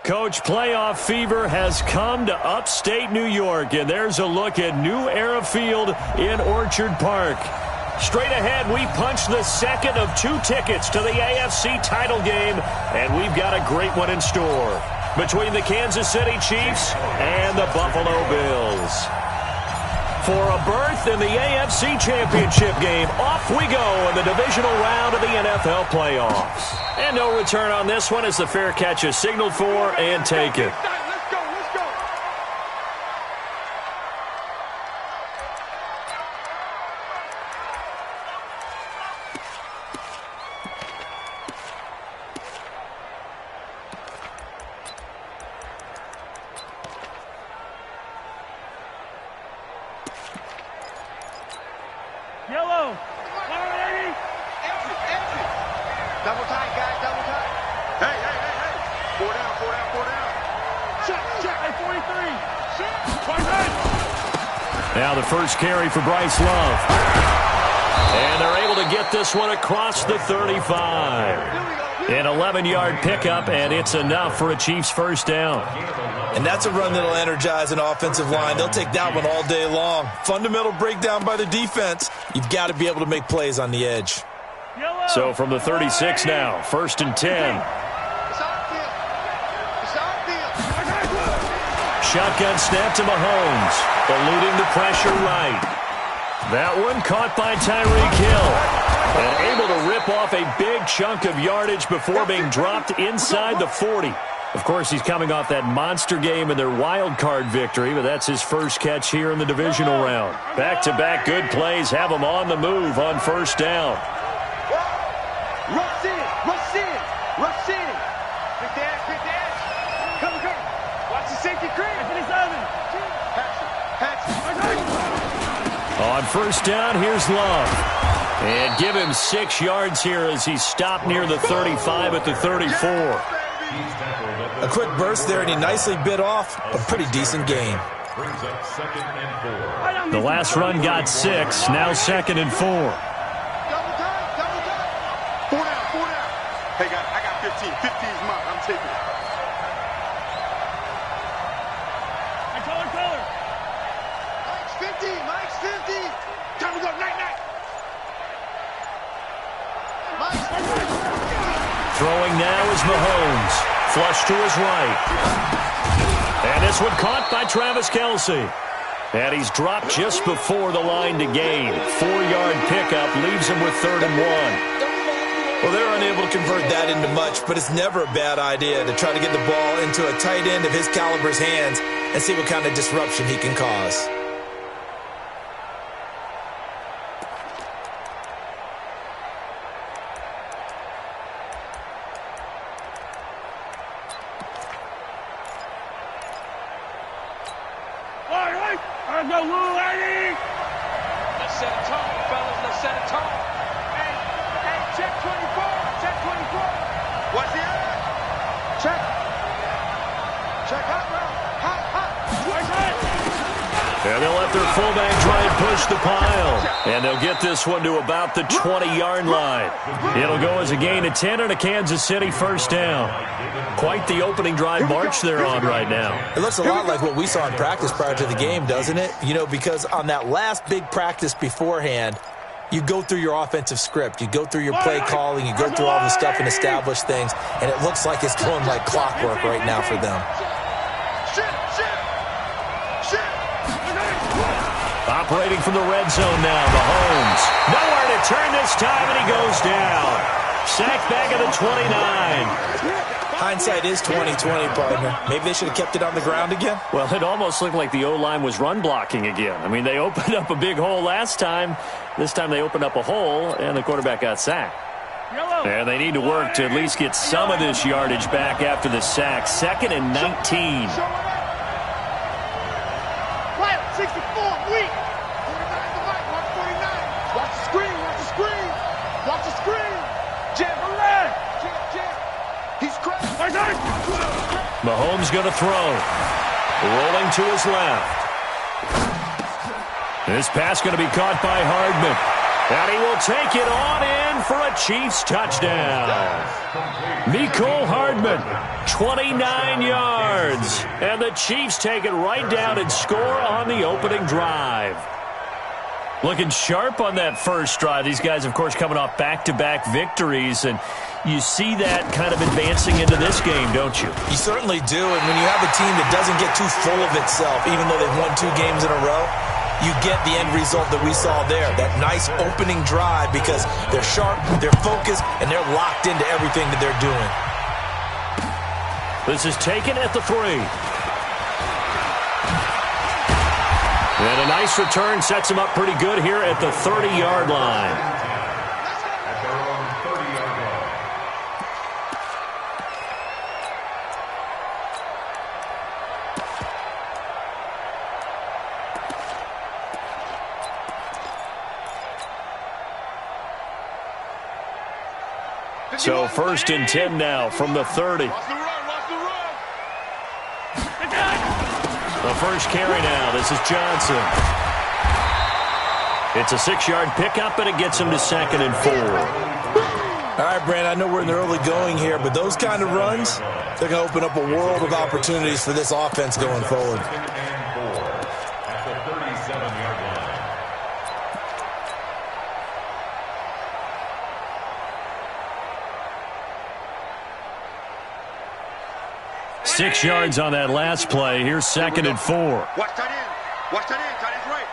Coach, playoff fever has come to upstate New York, and there's a look at New Era Field in Orchard Park. Straight ahead, we punch the second of 2 tickets to the AFC title game, and we've got a great one in store between the Kansas City Chiefs and the Buffalo Bills. For a berth in the AFC Championship game, off we go in the divisional round of the NFL playoffs. And no return on this one as the fair catch is signaled for and taken. Yellow. Double tight, guys, double tight. Hey. 4 down. Check. Hey, 43. Check. Now the first carry for Bryce Love. And they're able to get this one across the 35. An 11-yard pickup, and it's enough for a Chiefs first down. And that's a run that'll energize an offensive line. They'll take that one all day long. Fundamental breakdown by the defense. You've got to be able to make plays on the edge. So from the 36 now, 1st and 10. Shotgun snap to Mahomes, eluding the pressure right. That one caught by Tyreek Hill, and able to rip off a big chunk of yardage before being dropped inside the 40. Of course, he's coming off that monster game in their wild card victory, but that's his first catch here in the divisional round. Back-to-back good plays have him on the move on first down. Rush in. Good dash. Come. Watch the safety creep. On first down, here's Love. And give him 6 yards here as he stopped near the 35 at the 34. A quick burst there, and he nicely bit off a pretty decent gain. The last run got 6, now 2nd and 4. Double time. 4 down. Hey, guys, I got 15. 15's mine. I'm taking it. Color. Mike's 50. Time to go. Night. Mike's 50. Throwing now is Mahomes. Flush to his right. And this one caught by Travis Kelce. And he's dropped just before the line to gain. 4-yard pickup leaves him with 3rd and 1. Well, they're unable to convert that into much, but it's never a bad idea to try to get the ball into a tight end of his caliber's hands and see what kind of disruption he can cause. Let's set a tone, fellas. Let's set a tone. Hey, check 24. What's the other? Check hot, bro. Hot. And they'll let their fullback try and push the pile. And they'll get this one to about the 20-yard line. It'll go as a gain of 10 and a Kansas City first down. Quite the opening drive march they're on right now. It looks a lot like what we saw in practice prior to the game, doesn't it? You know, because on that last big practice beforehand, you go through your offensive script. You go through your play calling. You go through all the stuff and establish things. And it looks like it's going like clockwork right now for them. Operating from the red zone now, Mahomes. Nowhere to turn this time, and he goes down. Sacked back at the 29. Hindsight is 20/20, partner. Maybe they should have kept it on the ground again. Well, it almost looked like the O-line was run blocking again. I mean, they opened up a big hole last time. This time they opened up a hole, and the quarterback got sacked. And they need to work to at least get some of this yardage back after the sack. 2nd and 19. 64, weak. 49 to Mike, 149. Watch the screen. Jam. He's crazy. Mahomes going to throw. Rolling to his left. This pass going to be caught by Hardman. And he will take it on in for a Chiefs touchdown. Mecole Hardman, 29 yards. And the Chiefs take it right down and score on the opening drive. Looking sharp on that first drive. These guys, of course, coming off back-to-back victories, and you see that kind of advancing into this game, don't you? You certainly do, and when you have a team that doesn't get too full of itself, even though they've won 2 games in a row, you get the end result that we saw there, that nice opening drive, because they're sharp, they're focused, and they're locked into everything that they're doing. This is taken at the 3. And a nice return sets him up pretty good here at the 30-yard line. So 1st and 10 now from the 30. The first carry now. This is Johnson. It's a 6-yard pickup, and it gets him to 2nd and 4. All right, Brandon, I know we're in the early going here, but those kind of runs, they're going to open up a world of opportunities for this offense going forward. Six yards on that last play. Here's 2nd and 4. Watch that in. Watch that in. That is right.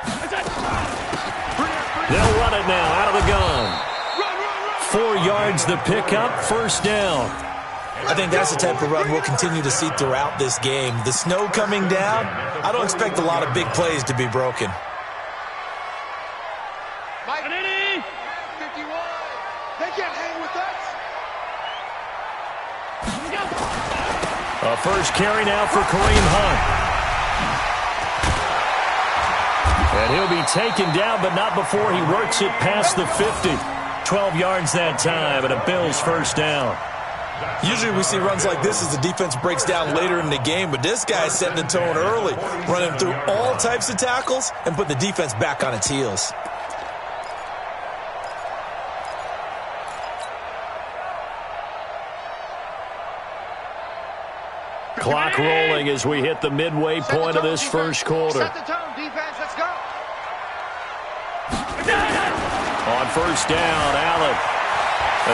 They'll run it now out of the gun. 4 yards the pickup, 1st down. I think that's the type of run we'll continue to see throughout this game. The snow coming down, I don't expect a lot of big plays to be broken. Mike, 51. They can't hang with us. A first carry now for Kareem Hunt. And he'll be taken down, but not before he works it past the 50. 12 yards that time, and a Bills 1st down. Usually we see runs like this as the defense breaks down later in the game, but this guy's setting the tone early, running through all types of tackles and put the defense back on its heels. Clock rolling as we hit the midway point of this first quarter. Set the tone, defense. Let's go. On 1st down, Allen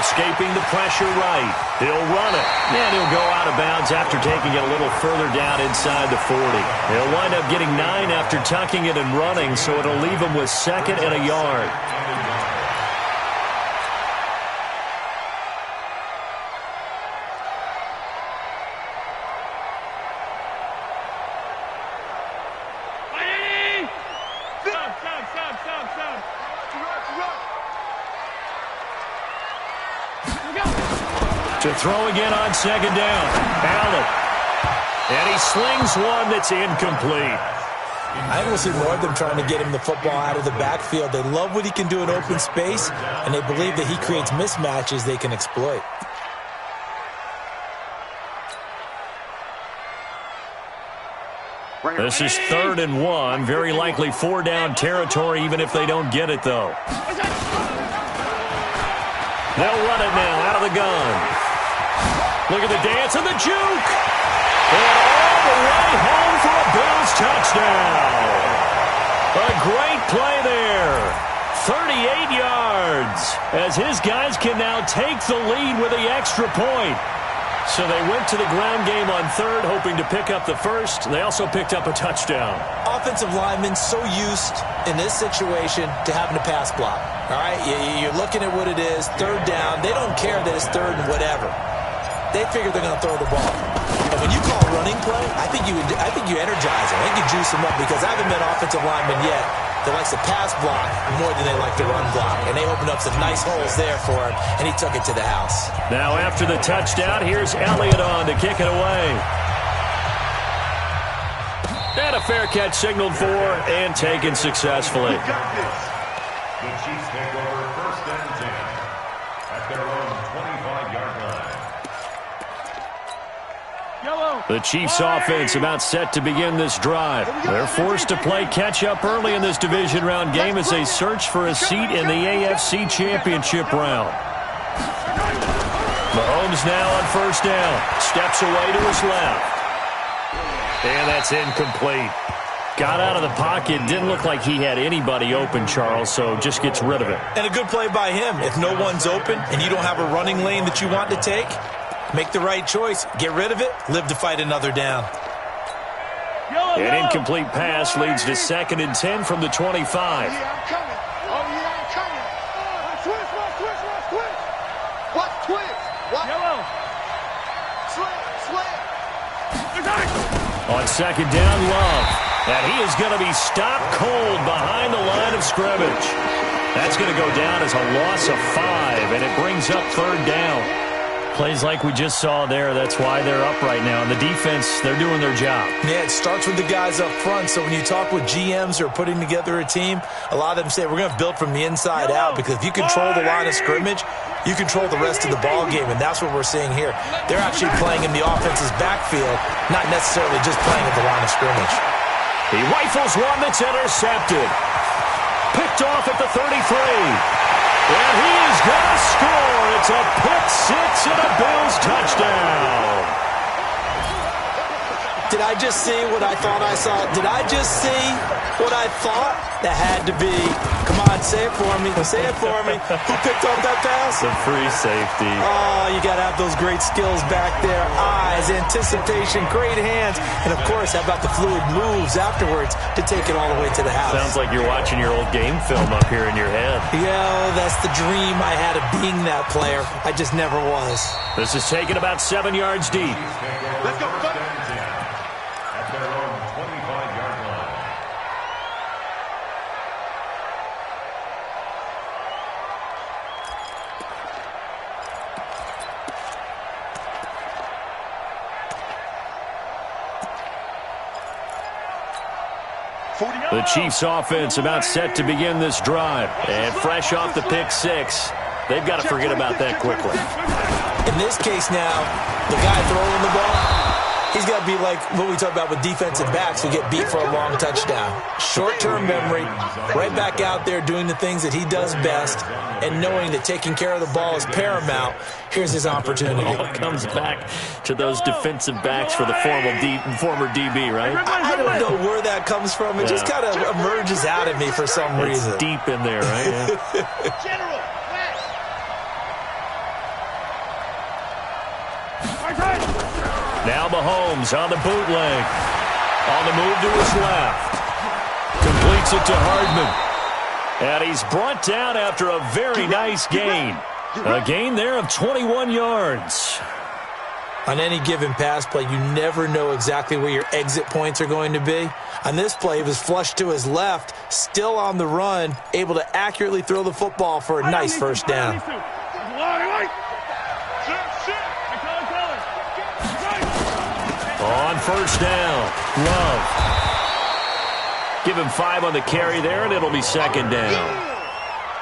escaping the pressure right. He'll run it, and he'll go out of bounds after taking it a little further down inside the 40. He'll wind up getting 9 after tucking it and running, so it'll leave him with 2nd and a yard. To throw again on 2nd down. Allen. And he slings one that's incomplete. I think we'll see more of them trying to get him the football out of the backfield. They love what he can do in open space, and they believe that he creates mismatches they can exploit. This is 3rd and 1. Very likely 4-down territory, even if they don't get it, though. They'll run it now out of the gun. Look at the dance and the juke. And all the way home for a Bills touchdown. A great play there. 38 yards as his guys can now take the lead with the extra point. So they went to the ground game on 3rd, hoping to pick up the 1st. They also picked up a touchdown. Offensive linemen so used in this situation to having to pass block. All right, you're looking at what it is, 3rd down. They don't care that it's 3rd and whatever. They figure they're going to throw the ball. And when you call a running play, I think you energize them. I think you juice them up, because I haven't met offensive linemen yet that likes to pass block more than they like to run block. And they opened up some nice holes there for him, and he took it to the house. Now after the touchdown, here's Elliott on to kick it away. And a fair catch signaled for and taken successfully. The Chiefs take over 1st and 10 at their own 25-yard line. Yo, The Chiefs offense about set to begin this drive. They're forced to play catch-up early in this division round game as they search for a seat in the AFC Championship round. Mahomes now on first down. Steps away to his left. And that's incomplete. Got out of the pocket. Didn't look like he had anybody open, Charles, so just gets rid of it. And a good play by him. If no one's open and you don't have a running lane that you want to take, make the right choice. Get rid of it. Live to fight another down. An incomplete pass leads to 2nd and 10 from the 25. On 2nd down, Love. And he is going to be stopped cold behind the line of scrimmage. That's going to go down as a loss of 5, and it brings up 3rd down. Plays like we just saw there, that's why they're up right now. And the defense, they're doing their job. Yeah, it starts with the guys up front. So when you talk with GMs who are putting together a team, a lot of them say we're going to build from the inside out, because if you control the line of scrimmage, you control the rest of the ball game, and that's what we're seeing here. They're actually playing in the offense's backfield, not necessarily just playing at the line of scrimmage. He rifles one that's intercepted. Picked off at the 33. And he is going to score. It's a pick six and a Bills touchdown. Did I just see what I thought I saw? Did I just see what I thought? That had to be. Come on, say it for me. Say it for me. Who picked up that pass? The free safety. Oh, you got to have those great skills back there. Eyes, anticipation, great hands. And, of course, how about the fluid moves afterwards to take it all the way to the house? Sounds like you're watching your old game film up here in your head. Yeah, that's the dream I had of being that player. I just never was. This is taken about 7 yards deep. Let's go. At their own 25-yard line. The Chiefs offense about set to begin this drive. And fresh off the pick six, they've got to forget about that quickly. In this case now, the guy throwing the ball, he's got to be like what we talk about with defensive backs who get beat for a long touchdown. Short-term memory, right back out there doing the things that he does best, and knowing that taking care of the ball is paramount. Here's his opportunity. All comes back to those defensive backs for the former DB, right? I don't know where that comes from. It just kind of emerges out at me for some reason. It's deep in there, right? Yeah. Now Mahomes on the bootleg. On the move to his left. Completes it to Hardman. And he's brought down after a very nice gain. A gain there of 21 yards. On any given pass play, you never know exactly where your exit points are going to be. On this play, he was flushed to his left, still on the run, able to accurately throw the football for a nice first down. On first down, Love. Give him 5 on the carry there, and it'll be 2nd down.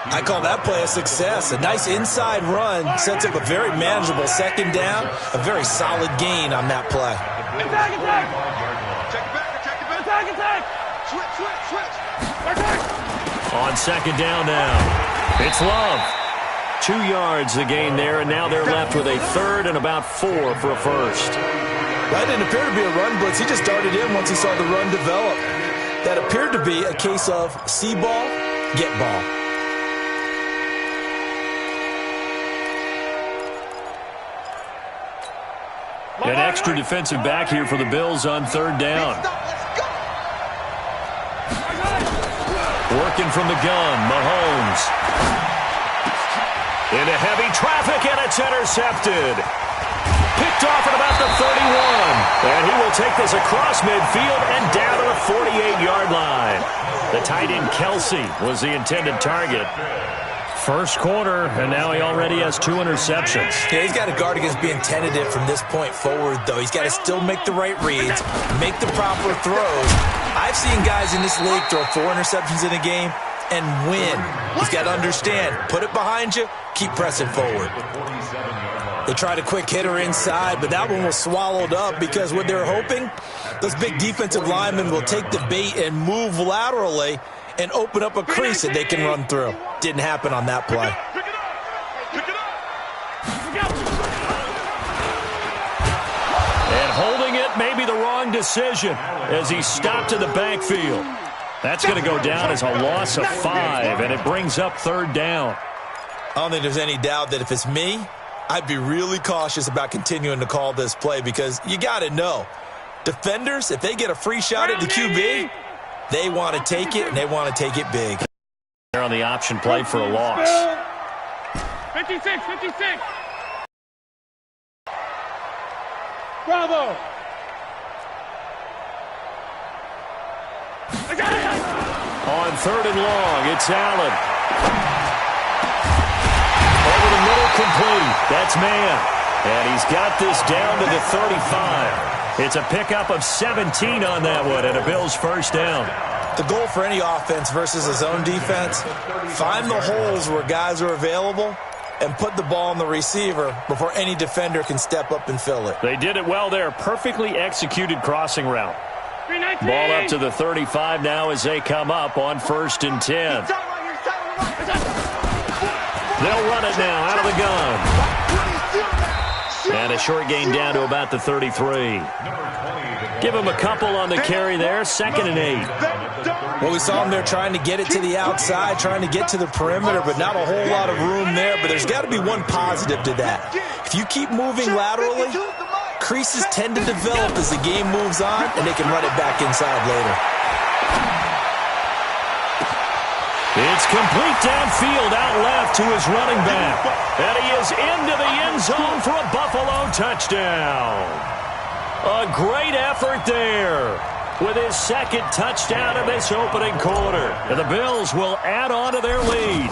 I call that play a success. A nice inside run sets up a very manageable 2nd down. A very solid gain on that play. Attack! Switch! On 2nd down now, it's Love. 2 yards the gain there, and now they're left with a 3rd and about 4 for a first. That didn't appear to be a run blitz. He just darted in once he saw the run develop. That appeared to be a case of see ball, get ball. An extra defensive back here for the Bills on 3rd down. Working from the gun, Mahomes. Into heavy traffic, and it's intercepted. Picked off at about the 31. And he will take this across midfield and down to the 48-yard line. The tight end, Kelsey, was the intended target. First quarter, and now he already has 2 interceptions. Yeah, he's got to guard against being tentative from this point forward, though. He's got to still make the right reads, make the proper throws. I've seen guys in this league throw 4 interceptions in a game and win. He's got to understand, put it behind you, keep pressing forward. The 47-yard line. They tried a quick hitter inside, but that one was swallowed up because what they're hoping, those big defensive linemen will take the bait and move laterally and open up a crease that they can run through. Didn't happen on that play. And holding it may be the wrong decision as he stopped in the backfield. That's going to go down as a loss of 5, and it brings up 3rd down. I don't think there's any doubt that if it's me, I'd be really cautious about continuing to call this play because you got to know, defenders, if they get a free shot at the QB, they want to take it, and they want to take it big. They're on the option play for a loss. 56. Bravo. On 3rd and long, it's Allen. Over the middle, complete. That's man. And he's got this down to the 35. It's a pickup of 17 on that one, and a Bills 1st down. The goal for any offense versus a zone defense, find the holes where guys are available and put the ball on the receiver before any defender can step up and fill it. They did it well there. Perfectly executed crossing route. Ball up to the 35 now as they come up on 1st and 10. They'll run it now out of the gun. And a short gain down to about the 33. Give him a couple on the carry there. 2nd and 8. Well, we saw him there trying to get it to the outside, trying to get to the perimeter, but not a whole lot of room there. But there's got to be one positive to that. If you keep moving laterally, creases tend to develop as the game moves on, and they can run it back inside later. It's complete downfield out left to his running back. And he is into the end zone for a Buffalo touchdown. A great effort there with his 2nd touchdown in this opening quarter. And the Bills will add on to their lead.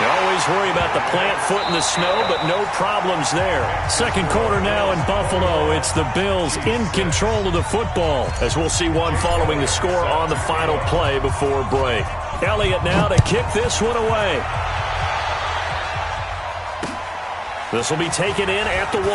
You always worry about the plant foot in the snow, but no problems there. 2nd quarter now in Buffalo. It's the Bills in control of the football, as we'll see one following the score on the final play before break. Elliott now to kick this one away. This will be taken in at the 1.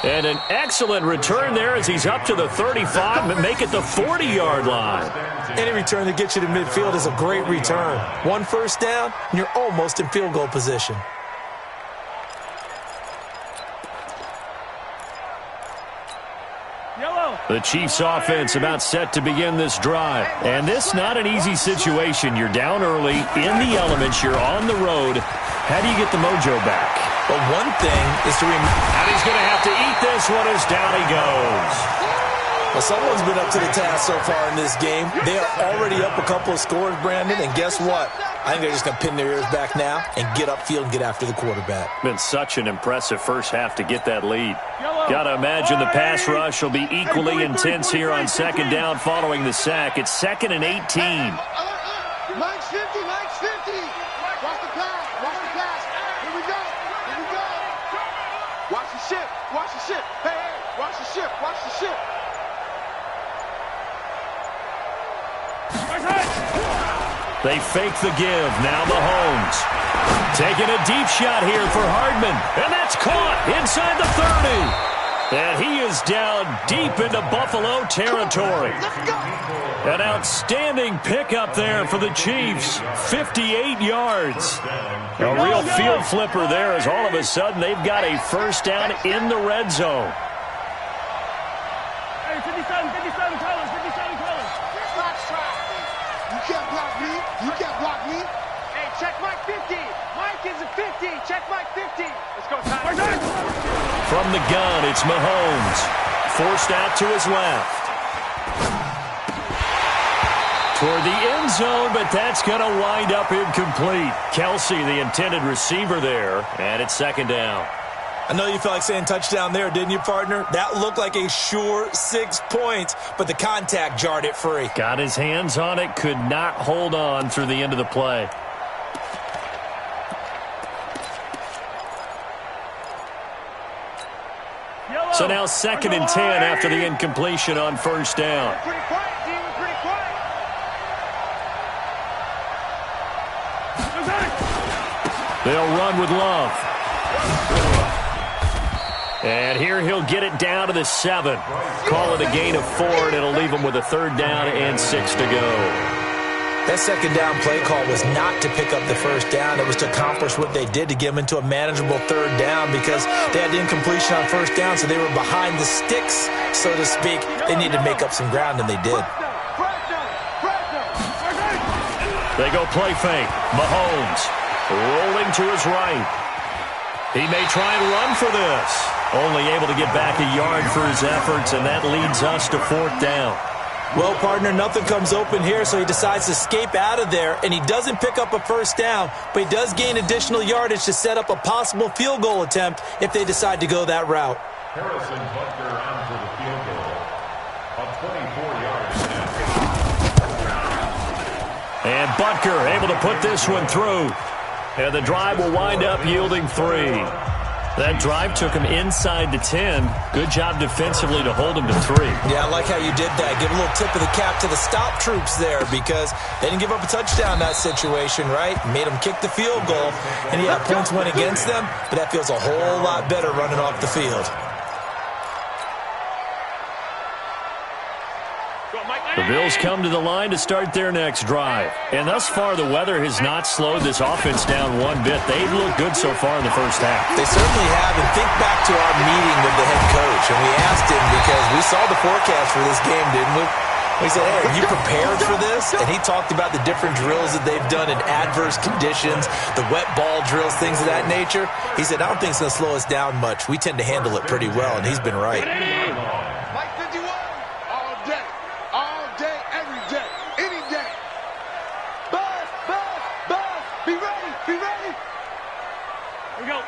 And an excellent return there as he's up to the 35, but make it the 40-yard line. Any return that gets you to midfield is a great return. 1 first down, and you're almost in field goal position. The Chiefs offense about set to begin this drive. And this not an easy situation. You're down early, in the elements, you're on the road. How do you get the mojo back? But one thing is to remember. And he's going to have to eat this one as down he goes. Well, someone's been up to the task so far in this game. They are already up a couple of scores, Brandon, and guess what? I think they're just going to pin their ears back now and get upfield and get after the quarterback. Been such an impressive first half to get that lead. Got to imagine the pass rush will be equally intense here on 2nd down following the sack. It's 2nd and 18. Mike's 50, Mike's 50. Watch the pass, watch the pass. Here we go, here we go. Watch the ship, watch the ship. Hey, watch the ship, watch the ship. They fake the give. Now Mahomes. Taking a deep shot here for Hardman. And that's caught inside the 30. And he is down deep into Buffalo territory. An outstanding pickup there for the Chiefs. 58 yards. A real field flipper there as all of a sudden they've got a first down in the red zone. Hey, 57 colors. You can't block me. You can't block me. Hey, check Mike 50. Mike is a 50. Check Mike 50. Let's go, Ty. From the gun, it's Mahomes. Forced out to his left. Toward the end zone, but that's going to wind up incomplete. Kelsey, the intended receiver there, and it's 2nd down. I know you felt like saying touchdown there, didn't you, partner? That looked like a sure 6 points, but the contact jarred it free. Got his hands on it, could not hold on through the end of the play. So now 2nd and 10 after the incompletion on 1st down. Pretty quiet, team. Pretty quiet. They'll run with Love. And here he'll get it down to the 7. Call it a gain of 4, and it'll leave him with a 3rd down and 6 to go. That 2nd down play call was not to pick up the 1st down. It was to accomplish what they did, to get them into a manageable 3rd down, because they had the incompletion on 1st down, so they were behind the sticks, so to speak. They needed to make up some ground, and they did. They go play fake. Mahomes rolling to his right. He may try and run for this. Only able to get back a yard for his efforts, and that leads us to 4th down. Well, partner, nothing comes open here, so he decides to escape out of there, and he doesn't pick up a 1st down, but he does gain additional yardage to set up a possible field goal attempt if they decide to go that route. Harrison Butker on for the field goal of 24 yards. And Butker able to put this one through. And the drive will wind up yielding 3. That drive took him inside the 10. Good job defensively to hold him to 3. Yeah, I like how you did that. Give a little tip of the cap to the stop troops there, because they didn't give up a touchdown in that situation, right? Made them kick the field goal, and yeah, points went against them, but that feels a whole lot better running off the field. The Bills come to the line to start their next drive. And thus far, the weather has not slowed this offense down one bit. They've looked good so far in the first half. They certainly have. And think back to our meeting with the head coach. And we asked him, because we saw the forecast for this game, didn't we? We said, hey, are you prepared for this? And he talked about the different drills that they've done in adverse conditions, the wet ball drills, things of that nature. He said, I don't think it's going to slow us down much. We tend to handle it pretty well, and he's been right. Mike 51, all day. All day, every day, any day. Buzz, buzz, buzz. Be ready, be ready. Here we go.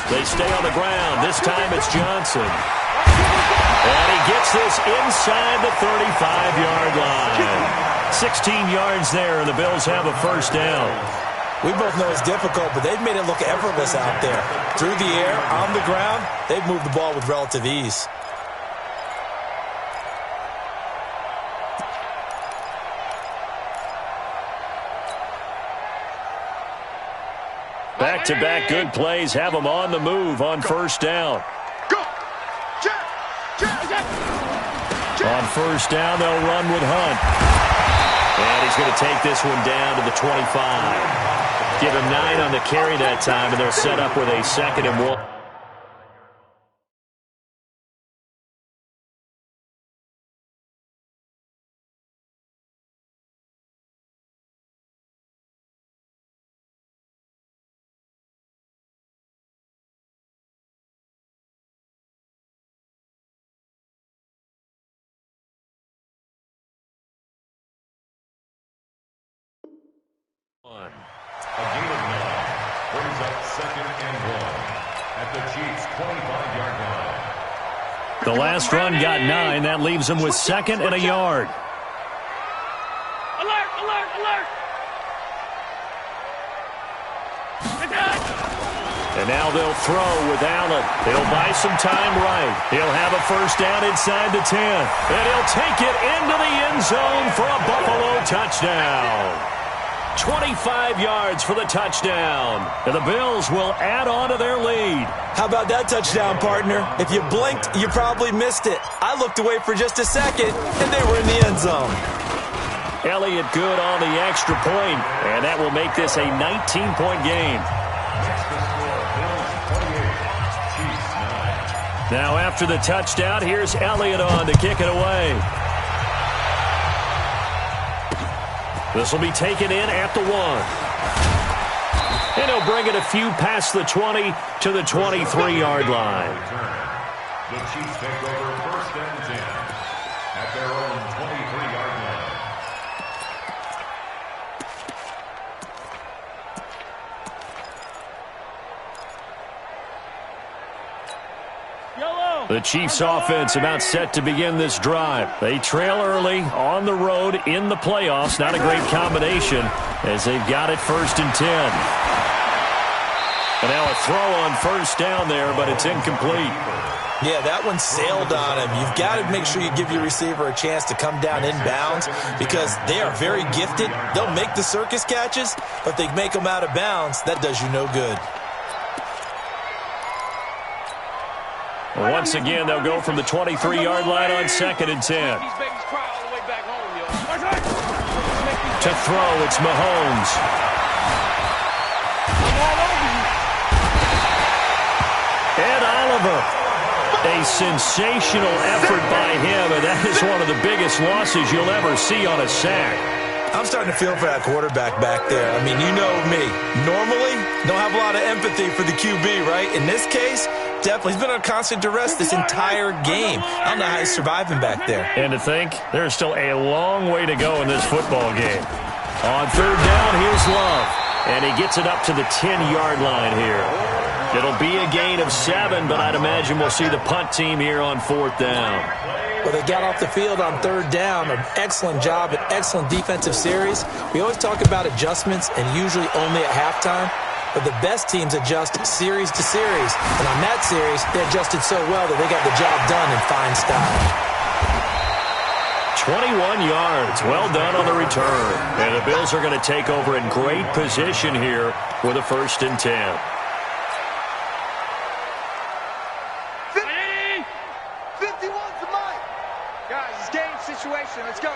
They stay on the ground. This time it's Johnson. And he gets this inside the 35-yard line. 16 yards there, and the Bills have a 1st down. We both know it's difficult, but they've made it look effortless out there. Through the air, on the ground, they've moved the ball with relative ease. Back-to-back good plays have them on the move on 1st down. Go. Check, check, check. On 1st down, they'll run with Hunt. And he's going to take this one down to the 25. Give him 9 on the carry that time, and they'll set up with a 2nd and 1. A gain of 9 brings up 2nd and 1 at the Chiefs' 25-yard line. The last run got 9. That leaves them with 2nd and a yard. Alert, alert, alert. And now they'll throw with Allen. He'll buy some time right. He'll have a 1st down inside the 10. And he'll take it into the end zone for a Buffalo touchdown. 25 yards for the touchdown. And the Bills will add on to their lead. How about that touchdown, partner? If you blinked, you probably missed it. I looked away for just a second, and they were in the end zone. Elliott good on the extra point, and that will make this a 19-point game. Now after the touchdown, here's Elliott on to kick it away. This will be taken in at the 1. And he'll bring it a few past the 20 to the 23-yard line. The Chiefs take over 1st and 10 at their own 23-yard line. The Chiefs offense about set to begin this drive. They trail early on the road in the playoffs. Not a great combination as they've got it 1st and 10. And now a throw on 1st down there, but it's incomplete. Yeah, that one sailed on him. You've got to make sure you give your receiver a chance to come down inbounds because they are very gifted. They'll make the circus catches, but if they make them out of bounds, that does you no good. Once again, they'll go from the 23-yard line on 2nd and 10. To throw, it's Mahomes. Ed Oliver. A sensational effort by him, and that is one of the biggest losses you'll ever see on a sack. I'm starting to feel for that quarterback back there. I mean, you know me. Normally, don't have a lot of empathy for the QB, right? In this case, definitely. He's been on constant duress this entire game. I don't know how he's surviving back there. And to think, there's still a long way to go in this football game. On 3rd down, here's Love. And he gets it up to the 10-yard line here. It'll be a gain of 7, but I'd imagine we'll see the punt team here on 4th down. Well, they got off the field on 3rd down. An excellent job, an excellent defensive series. We always talk about adjustments and usually only at halftime. But the best teams adjust series to series. And on that series, they adjusted so well that they got the job done in fine style. 21 yards. Well done on the return. And the Bills are going to take over in great position here with a 1st and 10. 51's the mic. Guys, it's game situation. Let's go.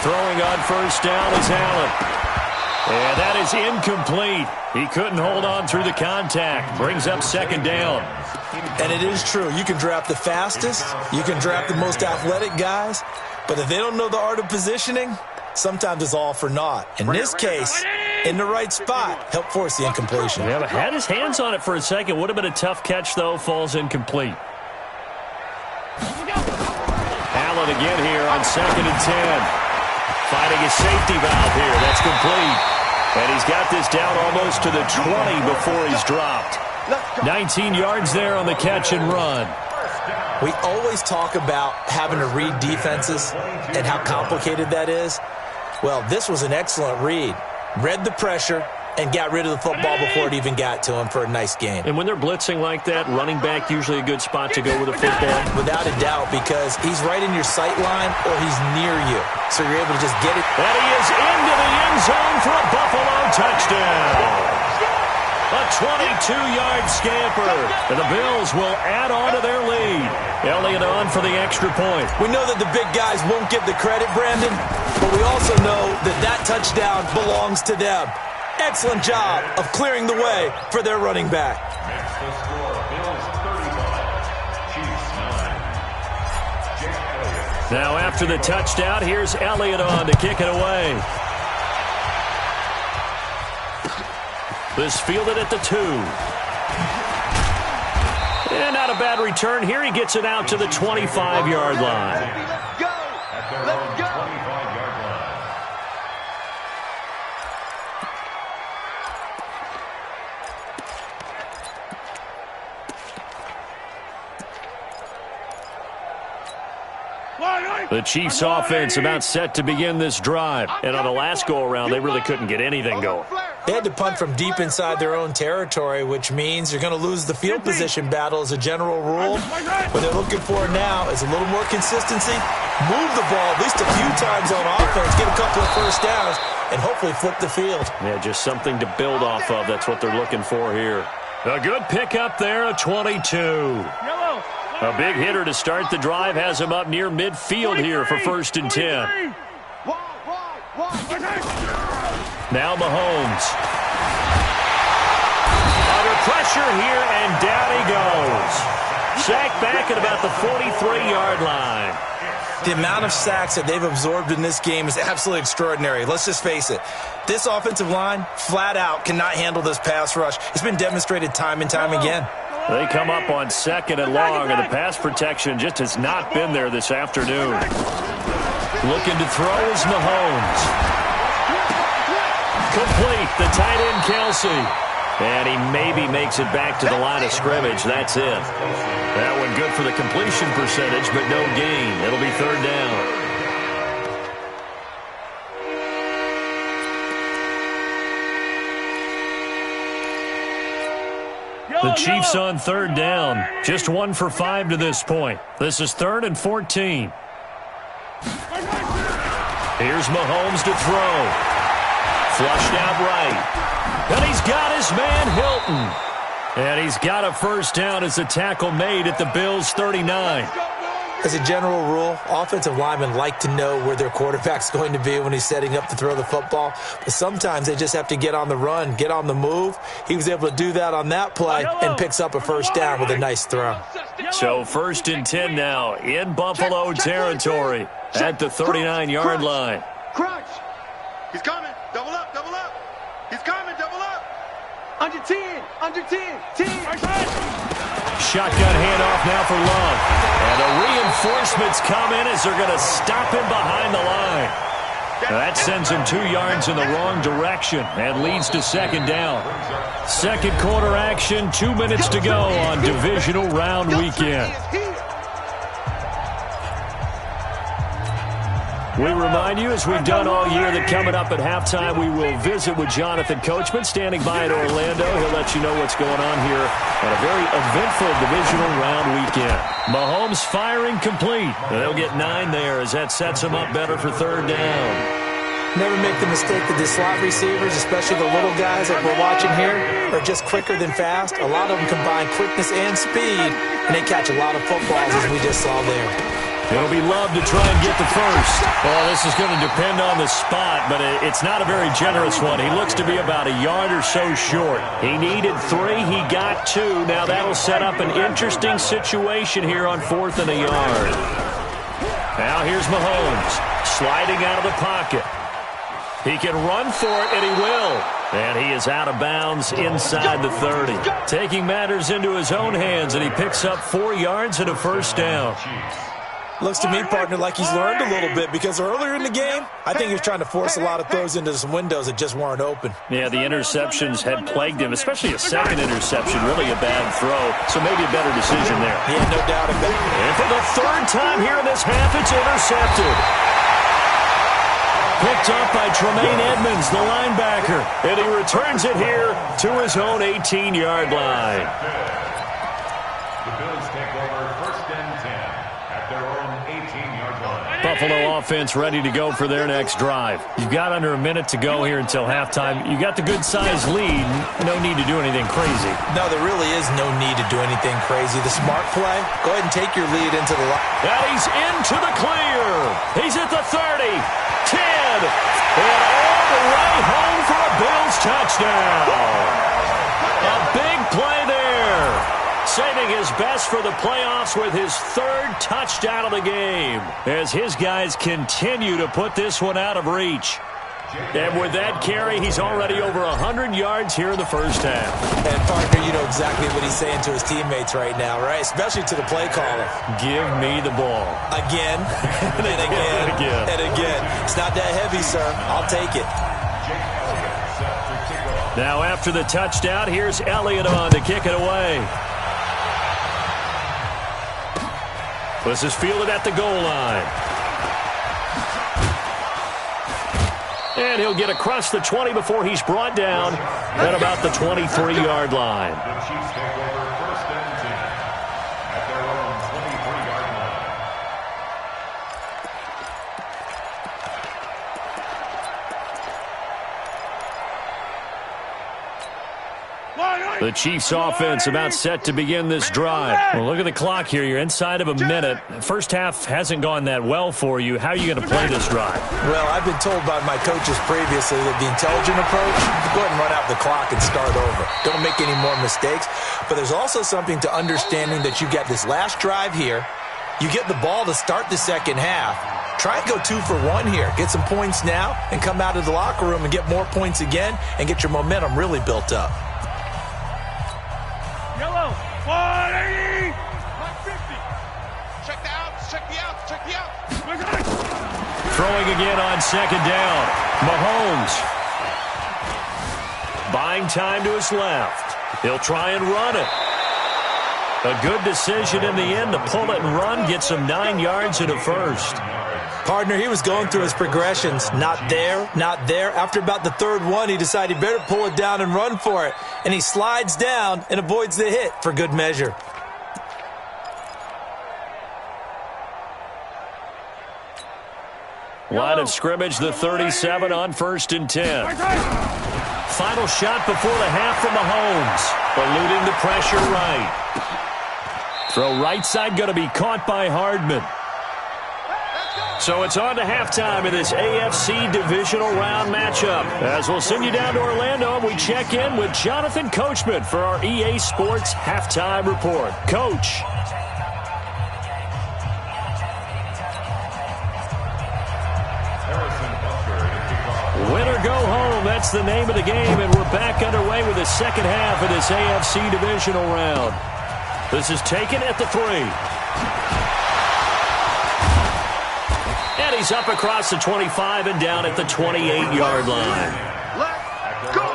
Throwing on 1st down is Allen. And that is incomplete. He couldn't hold on through the contact. Brings up 2nd down. And it is true. You can draft the fastest. You can draft the most athletic guys. But if they don't know the art of positioning, sometimes it's all for naught. In this case, in the right spot, help force the incompletion. Yeah, but had his hands on it for a second. Would have been a tough catch, though. Falls incomplete. Allen again here on 2nd and 10. Finding a safety valve here. That's complete. And he's got this down almost to the 20 before he's dropped. 19 yards there on the catch and run. We always talk about having to read defenses and how complicated that is. Well, this was an excellent read. Read the pressure and got rid of the football before it even got to him for a nice gain. And when they're blitzing like that, running back usually a good spot to go with a football? Without a doubt, because he's right in your sight line or he's near you. So you're able to just get it. And he is into the end zone for a Buffalo touchdown. A 22-yard scamper. And the Bills will add on to their lead. Elliott on for the extra point. We know that the big guys won't get the credit, Brandon, but we also know that that touchdown belongs to them. Excellent job of clearing the way for their running back. Next to score, Bills 35, Chiefs 9. Jake Elliott. Now after the touchdown, here's Elliott on to kick it away. This fielded at the 2. And not a bad return here. He gets it out to the 25-yard line. Let's go. At their own 25-yard line. The Chiefs offense about set to begin this drive. And on the last go-around, they really couldn't get anything going. They had to punt from deep inside their own territory, which means you're going to lose the field position battle as a general rule. What they're looking for now is a little more consistency, move the ball at least a few times on offense, get a couple of 1st downs, and hopefully flip the field. Yeah, just something to build off of. That's what they're looking for here. A good pickup there, a 22. A big hitter to start the drive has him up near midfield here for 1st and 10. Now Mahomes. Under pressure here, and down he goes. Sacked back at about the 43-yard line. The amount of sacks that they've absorbed in this game is absolutely extraordinary. Let's just face it. This offensive line, flat out, cannot handle this pass rush. It's been demonstrated time and time again. They come up on 2nd and long, and the pass protection just has not been there this afternoon. Looking to throw is Mahomes. Complete, the tight end Kelsey. And he maybe makes it back to the line of scrimmage. That's it. That one good for the completion percentage, but no gain. It'll be 3rd down. The Chiefs on third down. Just 1 for 5 to this point. This is 3rd and 14. Here's Mahomes to throw. Flushed out right. And he's got his man Hilton. And he's got a first down as a tackle made at the Bills' 39. As a general rule, offensive linemen like to know where their quarterback's going to be when he's setting up to throw the football. But sometimes they just have to get on the run, get on the move. He was able to do that on that play and picks up a first down with a nice throw. So 1st and 10 now in Buffalo territory at the 39-yard line. Crunch. He's coming. Double up, double up. He's coming, double up. Under 10, under 10, 10. Shotgun handoff now for Love. And the reinforcements come in as they're going to stop him behind the line. That sends him 2 yards in the wrong direction and leads to 2nd down. Second quarter action, 2 minutes to go on Divisional Round weekend. We remind you, as we've done all year, that coming up at halftime, we will visit with Jonathan Coachman, standing by in Orlando. He'll let you know what's going on here on a very eventful Divisional Round weekend. Mahomes firing complete. They'll get 9 there as that sets him up better for 3rd down. Never make the mistake that the slot receivers, especially the little guys that we're watching here, are just quicker than fast. A lot of them combine quickness and speed, and they catch a lot of footballs, as we just saw there. It'll be Love to try and get the first. Well, this is going to depend on the spot, but it's not a very generous one. He looks to be about a yard or so short. He needed 3. He got 2. Now that'll set up an interesting situation here on 4th and a yard. Now here's Mahomes sliding out of the pocket. He can run for it, and he will. And he is out of bounds inside the 30. Taking matters into his own hands, and he picks up 4 yards and a first down. Looks to me, partner, like he's learned a little bit, because earlier in the game, I think he was trying to force a lot of throws into some windows that just weren't open. Yeah, the interceptions had plagued him, especially a second interception, really a bad throw. So maybe a better decision there. Yeah, no doubt about it. And for the 3rd time here in this half, it's intercepted. Picked up by Tremaine Edmonds, the linebacker. And he returns it here to his own 18-yard line. The Bills take over 1st and 10 at their own 18-yard line. Buffalo offense ready to go for their next drive. You've got under a minute to go here until halftime. You got the good-sized lead. No need to do anything crazy. No, there really is no need to do anything crazy. The smart play, go ahead and take your lead into the line. And he's into the clear. He's at the 30, 10, and all the way home for a Bills touchdown. A big play there. Saving his best for the playoffs with his 3rd touchdown of the game as his guys continue to put this one out of reach. And with that carry, he's already over 100 yards here in the first half. And, partner, you know exactly what he's saying to his teammates right now, right? Especially to the play caller. Give me the ball. Again, and again, and again. It's not that heavy, sir. I'll take it. Now, after the touchdown, here's Elliott on to kick it away. This is fielded at the goal line. And he'll get across the 20 before he's brought down at about the 23-yard line. The Chiefs take over 1st and 10 at their own 23-yard line. The Chiefs offense about set to begin this drive. Well, look at the clock here. You're inside of a minute. First half hasn't gone that well for you. How are you going to play this drive? Well, I've been told by my coaches previously that the intelligent approach, go ahead and run out the clock and start over. Don't make any more mistakes. But there's also something to understanding that you get this last drive here. You get the ball to start the second half. Try and go 2 for 1 here. Get some points now and come out of the locker room and get more points again and get your momentum really built up. Yellow, 180, 150. Check the outs, check the outs, check the outs. Throwing again on 2nd down. Mahomes. Buying time to his left. He'll try and run it. A good decision in the end to pull it and run. Gets him 9 yards and a first. Partner, he was going through his progressions. Not there, not there. After about the third one, he decided he better pull it down and run for it. And he slides down and avoids the hit for good measure. Line of scrimmage, the 37 on 1st and 10. Final shot before the half from Mahomes. Eluding the pressure right. Throw right side going to be caught by Hardman. So it's on to halftime in this AFC Divisional Round matchup. As we'll send you down to Orlando, and we check in with Jonathan Coachman for our EA Sports Halftime Report. Coach. Win or go home, that's the name of the game, and we're back underway with the second half of this AFC Divisional Round. This is taken at the 3. And he's up across the 25 and down at the 28-yard line. Let's go.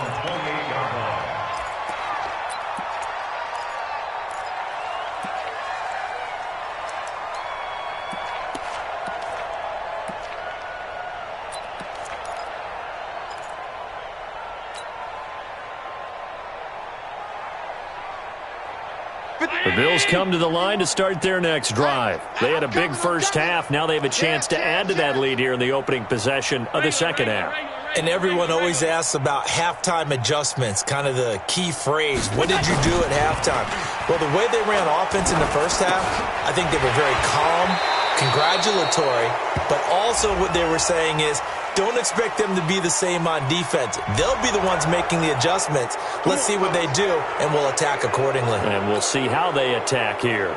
The Bills come to the line to start their next drive. They had a big first half. Now they have a chance to add to that lead here in the opening possession of the second half. And everyone always asks about halftime adjustments, kind of the key phrase. What did you do at halftime? Well, the way they ran offense in the first half, I think they were very calm, congratulatory, but also what they were saying is, don't expect them to be the same on defense. They'll be the ones making the adjustments. Let's see what they do, and we'll attack accordingly. And we'll see how they attack here.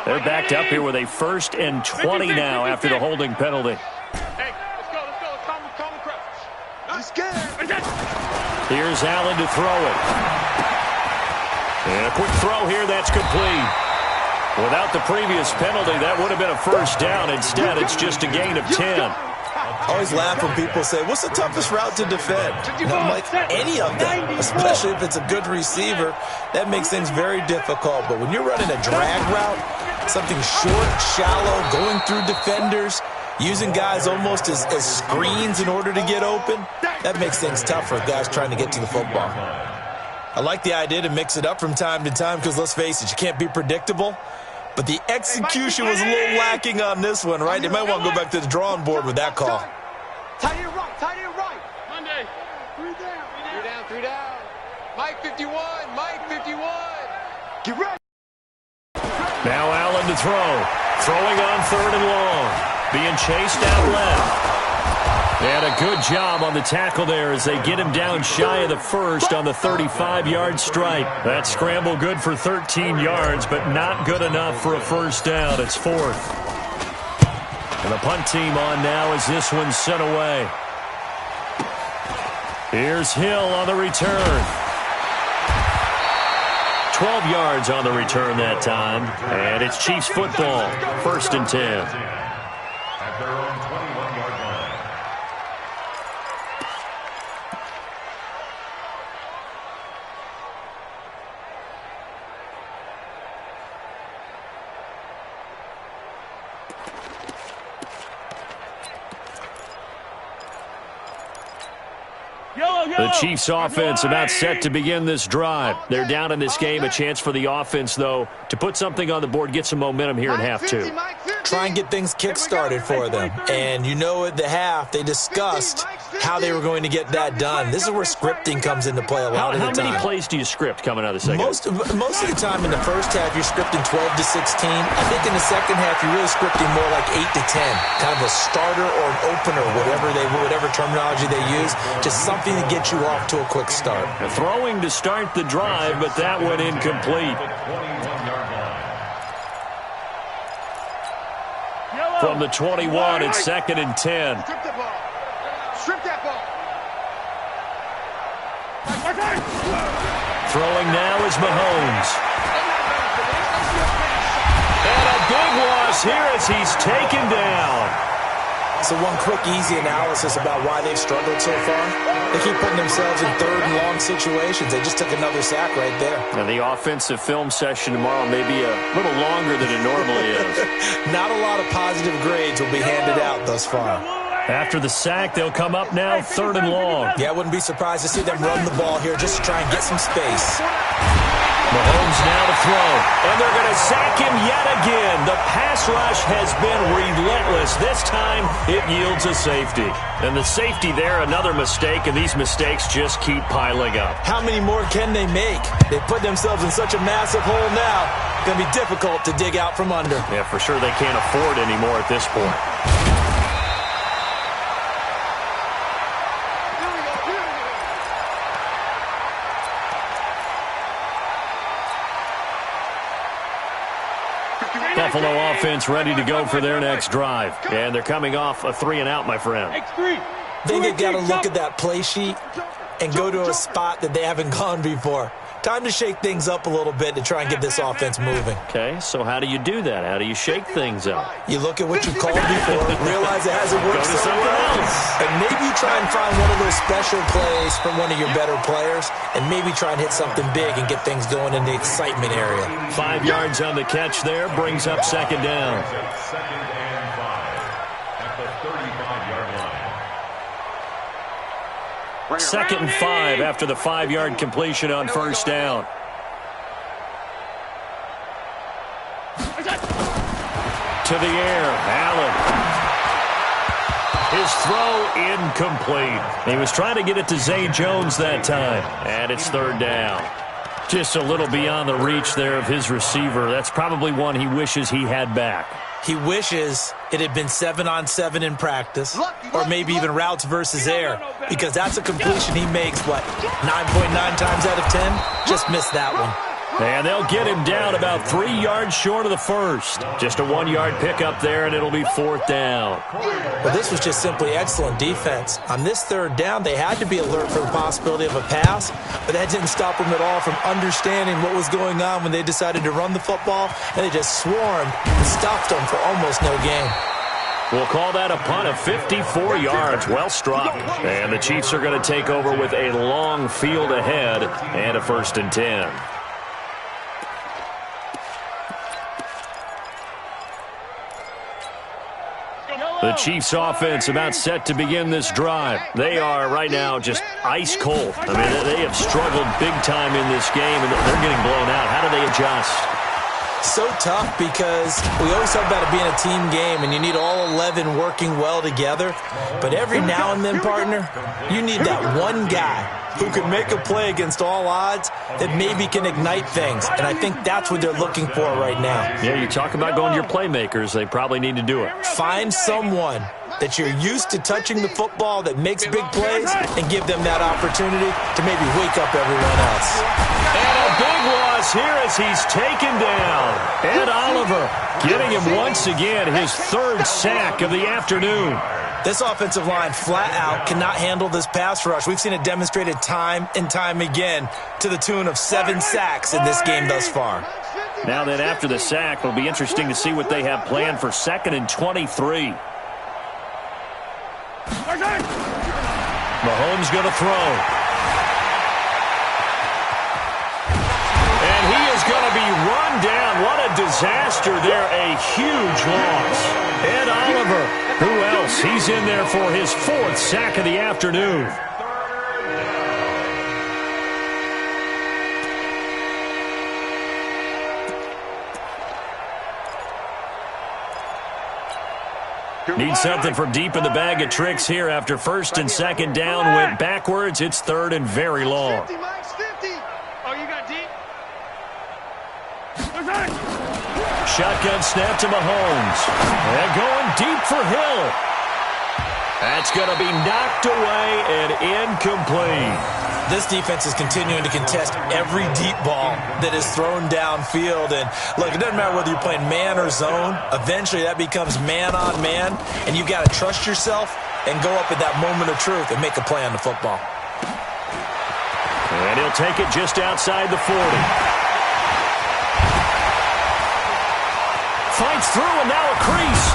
They're backed up here with a 1st and 20 now after the holding penalty. Hey, let's go. Calm the crowd. He's scared. Here's Allen to throw it. And a quick throw here, that's complete. Without the previous penalty, that would have been a first down. Instead, it's just a gain of 10. I always laugh when people say, what's the toughest route to defend? And I'm like, any of them, especially if it's a good receiver. That makes things very difficult. But when you're running a drag route, something short, shallow, going through defenders, using guys almost as screens in order to get open, that makes things tough for guys trying to get to the football. I like the idea to mix it up from time to time because, let's face it, you can't be predictable. But the execution was a little lacking on this one, right? They might want to go back to the drawing board with that call. Tight end right. Monday. 3 down. 3 down. Mike 51. Get ready. Now Allen to throw. Throwing on 3rd and long. Being chased out left. And a good job on the tackle there as they get him down shy of the 1st on the 35-yard strike. That scramble good for 13 yards, but not good enough for a first down. It's 4th. And the punt team on now as this one's sent away. Here's Hill on the return. 12 yards on the return that time. And it's Chiefs football, 1st and 10. At their own 21-yard line. The Chiefs offense about set to begin this drive. They're down in this game. A chance for the offense, though, to put something on the board, get some momentum here in half 2. Try and get things kick-started for them. And you know at the half, they discussed how they were going to get that done. This is where scripting comes into play a lot of the time. How many plays do you script coming out of the second? Most of the time in the first half, you're scripting 12 to 16. I think in the second half, you're really scripting more like 8 to 10. Kind of a starter or an opener, whatever terminology they use. Just something to get you off to a quick start. Throwing to start the drive, but that went incomplete. From the 21, it's 2nd and 10. Strip that ball. Throwing now is Mahomes. And a big loss here as he's taken down. So one quick, easy analysis about why they've struggled so far. They keep putting themselves in third and long situations. They just took another sack right there. Now, the offensive film session tomorrow may be a little longer than it normally is. Not a lot of positive grades will be handed out thus far. After the sack, they'll come up now third and long. Yeah, I wouldn't be surprised to see them run the ball here just to try and get some space. Mahomes now to throw, and they're going to sack him yet again. The pass rush has been relentless. This time, it yields a safety. And the safety there, another mistake, and these mistakes just keep piling up. How many more can they make? They put themselves in such a massive hole now. It's going to be difficult to dig out from under. Yeah, for sure they can't afford any more at this point. Buffalo offense ready to go for their next drive. And they're coming off a 3-and-out, my friend. Then they've got to look at that play sheet and go to a spot that they haven't gone before. Time to shake things up a little bit to try and get this offense moving. Okay, so how do you do that? How do you shake things up? You look at what you called before, realize it hasn't worked so well, and maybe you try and find one of those special plays from one of your better players, and maybe try and hit something big and get things going in the excitement area. 5 yards on the catch there, brings up second down. Second and 5 at the 35-yard line. Second and 5 after the 5-yard completion on first down. To the air, Allen. His throw incomplete. He was trying to get it to Zay Jones that time. And it's third down. Just a little beyond the reach there of his receiver. That's probably one he wishes he had back. He wishes it had been 7-on-7 in practice, or maybe even routes versus air, because that's a completion he makes, 9.9 times out of 10? Just missed that one. And they'll get him down about 3 yards short of the first. Just a 1-yard pickup there, and it'll be fourth down. Well, this was just simply excellent defense. On this third down, they had to be alert for the possibility of a pass, but that didn't stop them at all from understanding what was going on when they decided to run the football, and they just swarmed and stopped them for almost no gain. We'll call that a punt of 54 yards. Well struck. And the Chiefs are going to take over with a long field ahead and a 1st and 10. The Chiefs offense about set to begin this drive. They are right now just ice cold. I mean, they have struggled big time in this game, and they're getting blown out. How do they adjust? So tough, because we always talk about it being a team game, and you need all 11 working well together. But every now and then, partner, you need that one guy who can make a play against all odds that maybe can ignite things. And I think that's what they're looking for right now. Yeah, you talk about going to your playmakers. They probably need to do it. Find someone that you're used to touching the football that makes big plays and give them that opportunity to maybe wake up everyone else. And a big loss here as he's taken down. Ed Oliver getting him once again his 3rd sack of the afternoon. This offensive line flat out cannot handle this pass rush. We've seen it demonstrated time and time again to the tune of 7 sacks in this game thus far. Now then, after the sack, it'll be interesting to see what they have planned for 2nd and 23. Mahomes going to throw. And he is going to be run down. What a disaster there. A huge loss. Ed Oliver, who else? He's in there for his 4th sack of the afternoon. Need something from deep in the bag of tricks here after 1st and 2nd down. Went backwards. It's 3rd and very long. 50, Mike's 50. Oh, you got deep? Shotgun snap to Mahomes. And going deep for Hill. That's going to be knocked away and incomplete. This defense is continuing to contest every deep ball that is thrown downfield. And look, it doesn't matter whether you're playing man or zone. Eventually that becomes man on man, and you've got to trust yourself and go up at that moment of truth and make a play on the football. And he'll take it just outside the 40. Fights through, and now a crease.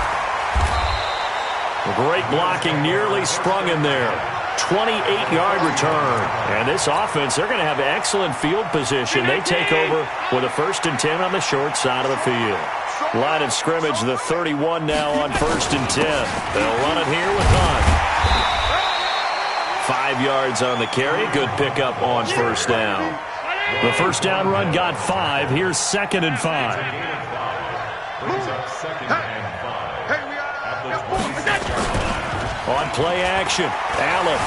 Great blocking, nearly sprung in there. 28-yard return. And this offense, they're going to have excellent field position. They take over with a 1st and 10 on the short side of the field. Line of scrimmage, the 31 now on 1st and 10. They'll run it here with Hunt. 5 yards on the carry. Good pickup on 1st down. The 1st down run got 5. Here's 2nd and 5. Brings up 2nd and 5. On play action, Allen.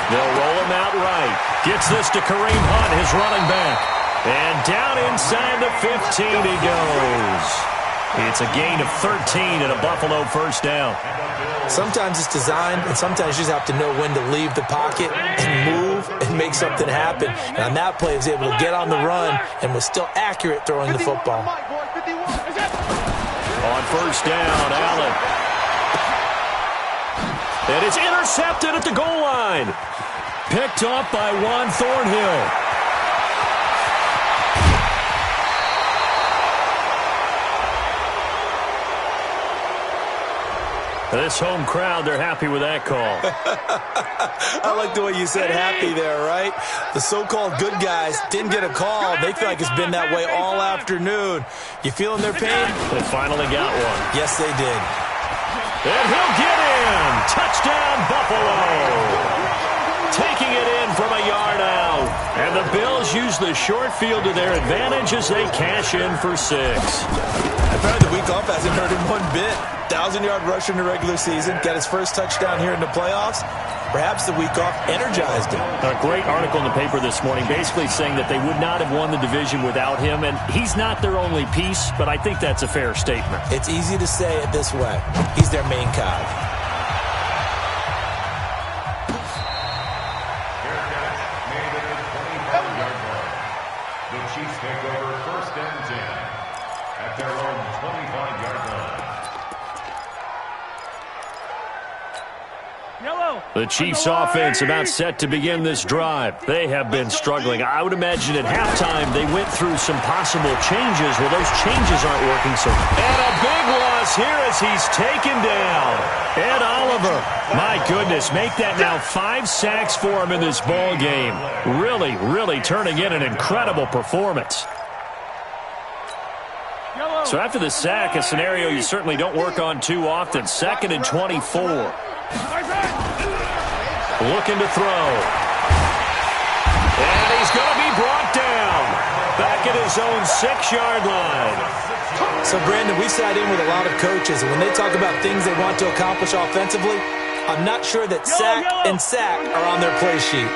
They'll roll him out right. Gets this to Kareem Hunt, his running back. And down inside the 15 he goes. It's a gain of 13 and a Buffalo 1st down. Sometimes it's designed, and sometimes you just have to know when to leave the pocket and move and make something happen. And on that play, he was able to get on the run and was still accurate throwing the football. On 1st down, Allen. And it's intercepted at the goal line. Picked up by Juan Thornhill. This home crowd, they're happy with that call. I like the way you said happy there, right? The so-called good guys didn't get a call. They feel like it's been that way all afternoon. You feeling their pain? They finally got one. Yes, they did. And he'll get in. Touchdown, Buffalo. Taking it in from a yard out. And the Bills use the short field to their advantage as they cash in for 6. Apparently the week off hasn't hurt him one bit. 1,000-yard rusher in the regular season. Got his first touchdown here in the playoffs. Perhaps the week off energized him. A great article in the paper this morning basically saying that they would not have won the division without him. And he's not their only piece, but I think that's a fair statement. It's easy to say it this way. He's their main cog. The Chiefs take over 1st and 10 at their own 25-yard line. The Chiefs offense about set to begin this drive. They have been struggling. I would imagine at halftime they went through some possible changes. Well, those changes aren't working so. And a big loss here as he's taken down. Ed Oliver, my goodness, make that now 5 sacks for him in this ball game. Really turning in an incredible performance. So after the sack, a scenario you certainly don't work on too often. 2nd and 24. Looking to throw. And he's going to be brought down. Back at his own 6-yard line. So, Brandon, we sat in with a lot of coaches, and when they talk about things they want to accomplish offensively, I'm not sure that sack and sack are on their play sheet.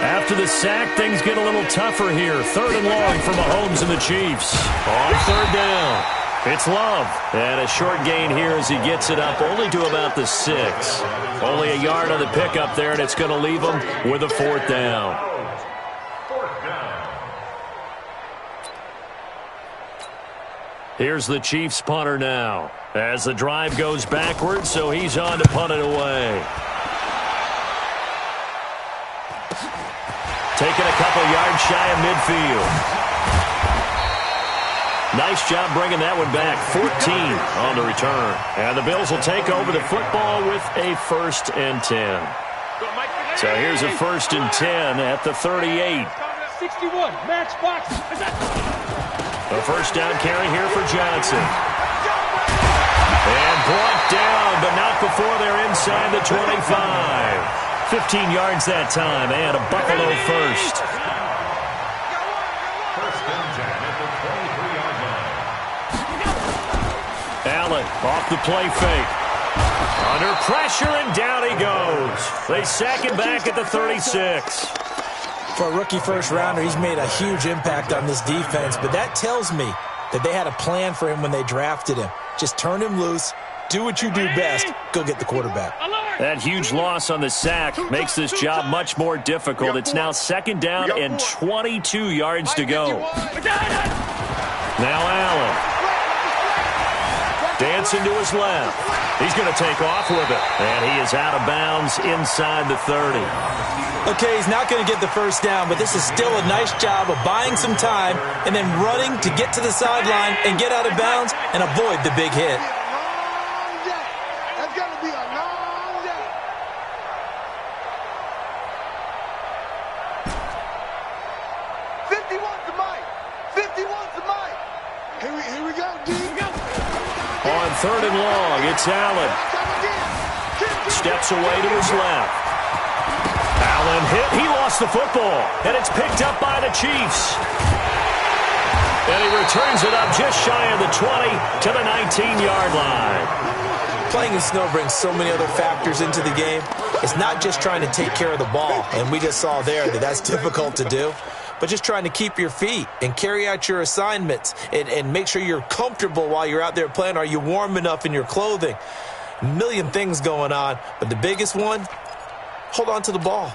After the sack, things get a little tougher here. 3rd and long for Mahomes and the Chiefs. On 3rd down. It's Love. And a short gain here as he gets it up only to about the 6. Only a yard on the pickup there, and it's going to leave him with a 4th down. Here's the Chiefs punter now. As the drive goes backwards, so he's on to punt it away. Taking a couple yards shy of midfield. Nice job bringing that one back. 14 on the return. And the Bills will take over the football with a 1st and 10. So here's a 1st and 10 at the 38. 61, match box. A 1st down carry here for Johnson. And brought down, but not before they're inside the 25. 15 yards that time, and a Buffalo 1st. Allen off the play fake. Under pressure, and down he goes. They sack him back at the 36. For a rookie first-rounder, he's made a huge impact on this defense, but that tells me that they had a plan for him when they drafted him. Just turn him loose, do what you do best, go get the quarterback. That huge loss on the sack makes this job much more difficult. It's now 2nd down and 22 yards to go. Now Allen. Dancing to his left. He's going to take off with it. And he is out of bounds inside the 30. Okay, he's not going to get the 1st down, but this is still a nice job of buying some time and then running to get to the sideline and get out of bounds and avoid the big hit. That's going to be a long Here we go, D. On 3rd and long, it's Allen. Steps away to his left. Allen hit. He lost the football. And it's picked up by the Chiefs. And he returns it up just shy of the 20 to the 19-yard line. Playing in snow brings so many other factors into the game. It's not just trying to take care of the ball, and we just saw there that that's difficult to do, but just trying to keep your feet and carry out your assignments and make sure you're comfortable while you're out there playing. Are you warm enough in your clothing? A million things going on, but the biggest one, hold on to the ball.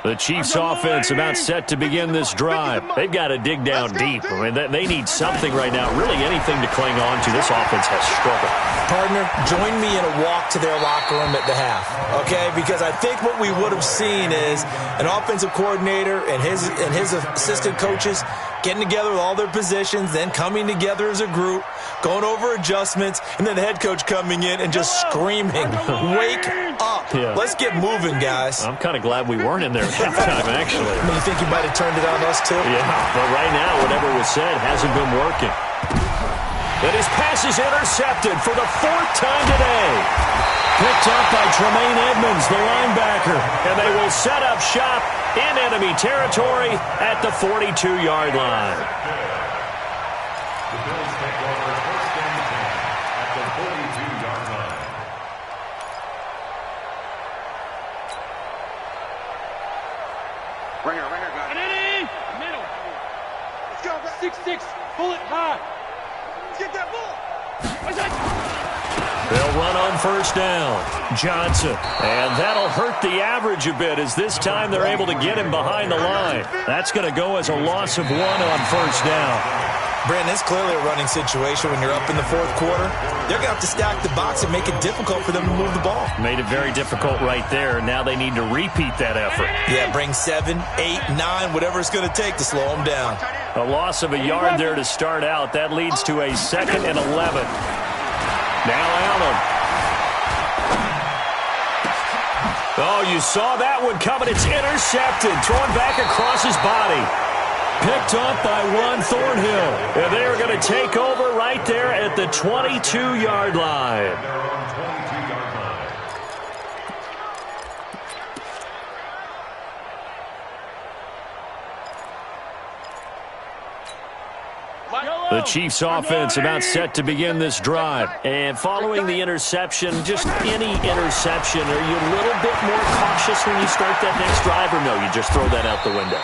The Chiefs offense about set to begin this drive. They've got to dig down deep. I mean, they need something right now, really anything to cling on to. This offense has struggled. Partner, join me in a walk to their locker room at the half, okay? Because I think what we would have seen is an offensive coordinator and his assistant coaches getting together with all their positions, then coming together as a group, going over adjustments, and then the head coach coming in and just screaming, wake up. Yeah. Let's get moving, guys. I'm kind of glad we weren't in there at halftime, actually. I mean, you think you might have turned it on us, too? Yeah, but right now, whatever was said hasn't been working. And his pass is intercepted for the 4th time today. Picked up by Tremaine Edmonds, the linebacker. And they will set up shop in enemy territory at the 42-yard line. The Bills take over 1st and 10 at the 42-yard line. Right here, guys. Middle. Let's go, back. 6-6. Pull it high. Let's get that ball. They'll run on 1st down. Johnson. And that'll hurt the average a bit as this time they're able to get him behind the line. That's going to go as a loss of 1 on 1st down. Brandon, it's clearly a running situation when you're up in the 4th quarter. They're going to have to stack the box and make it difficult for them to move the ball. Made it very difficult right there. Now they need to repeat that effort. Yeah, bring 7, 8, 9, whatever it's going to take to slow them down. A loss of a yard there to start out. That leads to a 2nd and 11. Now Allen. Oh, you saw that one coming. It's intercepted. Thrown back across his body. Picked up by Juan Thornhill. And they are going to take over right there at the 22-yard line. Their own 22-yard line. The Chiefs offense about set to begin this drive. And following the interception, just any interception, are you a little bit more cautious when you start that next drive, or no, you just throw that out the window?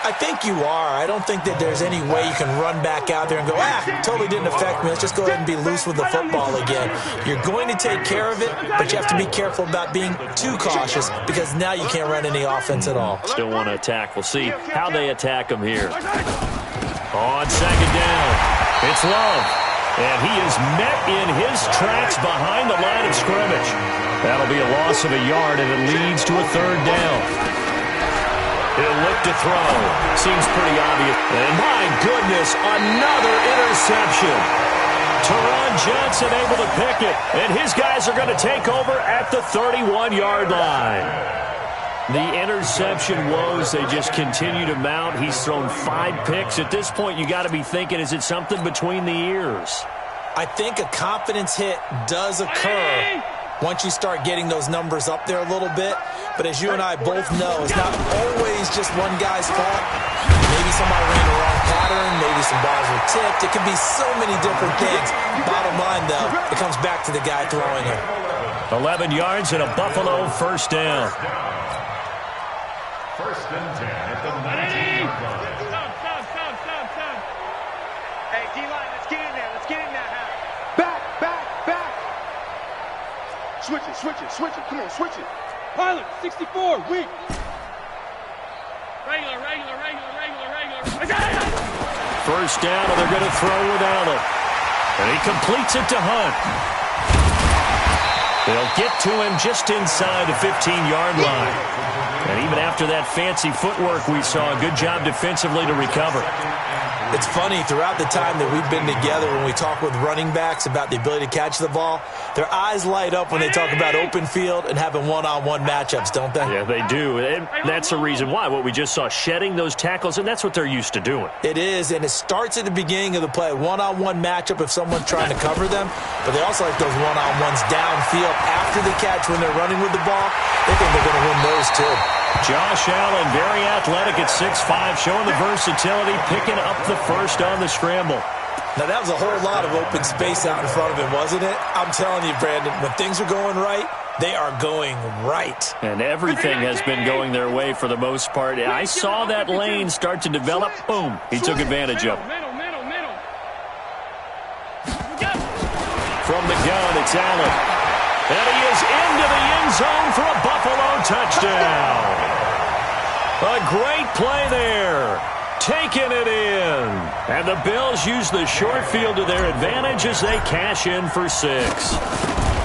I think you are. I don't think that there's any way you can run back out there and go, totally didn't affect me. Let's just go ahead and be loose with the football again. You're going to take care of it, but you have to be careful about being too cautious because now you can't run any offense at all. Still want to attack. We'll see how they attack him here. On 2nd down, it's Love. And he is met in his tracks behind the line of scrimmage. That'll be a loss of a yard, and it leads to a 3rd down. He'll look to throw. Seems pretty obvious. And my goodness, another interception. Teron Johnson able to pick it. And his guys are going to take over at the 31-yard line. The interception woes, they just continue to mount. He's thrown 5 picks. At this point, you got to be thinking, is it something between the ears? I think a confidence hit does occur once you start getting those numbers up there a little bit. But as you and I both know, it's not always just one guy's fault. Maybe somebody ran the wrong pattern. Maybe some balls were tipped. It could be so many different things. Bottom line, though, it comes back to the guy throwing it. 11 yards and a Buffalo 1st down. 1st and 10 at the 19-yard line. Hey, D-line, let's get in there. Let's get in there. Back. Switch it. Come on, switch it. Pilot, 64, weak. Regular. 1st down, and they're going to throw without it. And he completes it to Hunt. They'll get to him just inside the 15-yard line. And even after that fancy footwork we saw, a good job defensively to recover. It's funny, throughout the time that we've been together, when we talk with running backs about the ability to catch the ball, their eyes light up when they talk about open field and having one-on-one matchups, don't they? Yeah, they do. And that's the reason why. What we just saw, shedding those tackles, and that's what they're used to doing. It is, and it starts at the beginning of the play. One-on-one matchup if someone's trying to cover them, but they also like those one-on-ones downfield after the catch when they're running with the ball. They think they're going to win those too. Josh Allen, very athletic at 6'5", showing the versatility, picking up the first on the scramble. Now, that was a whole lot of open space out in front of him, wasn't it? I'm telling you, Brandon, when things are going right, they are going right. And everything has been going their way for the most part. I saw that lane start to develop. Boom. He took advantage of it. From the gun, it's Allen. And he is into the end zone for a Buffalo touchdown. A great play there. Taking it in. And the Bills use the short field to their advantage as they cash in for 6.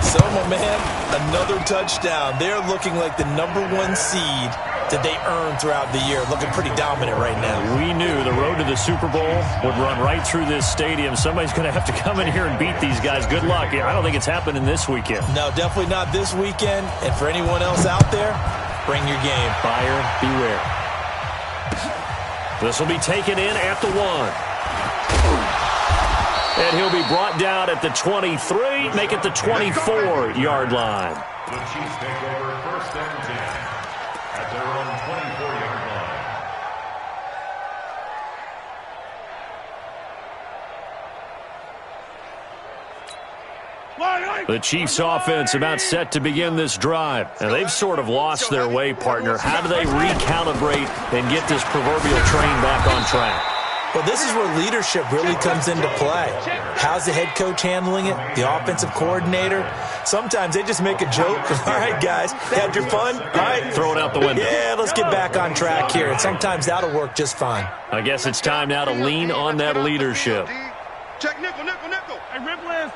So, my man, another touchdown. They're looking like the #1 seed that they earned throughout the year. Looking pretty dominant right now. We knew the road to the Super Bowl would run right through this stadium. Somebody's going to have to come in here and beat these guys. Good luck. I don't think it's happening this weekend. No, definitely not this weekend. And for anyone else out there, bring your game. Buyer beware. This will be taken in at the 1. And he'll be brought down at the 23, make it the 24-yard line. The Chiefs take over first and 10 at their own 24-yard line. The Chiefs offense about set to begin this drive. And they've sort of lost their way, partner. How do they recalibrate and get this proverbial train back on track? Well, this is where leadership really comes into play. How's the head coach handling it? The offensive coordinator? Sometimes they just make a joke. All right, guys, had your fun? All right. Throw it out the window. Yeah, let's get back on track here. And sometimes that'll work just fine. I guess it's time now to lean on that leadership. Check nickel, nickel, nickel. Hey, Ripland.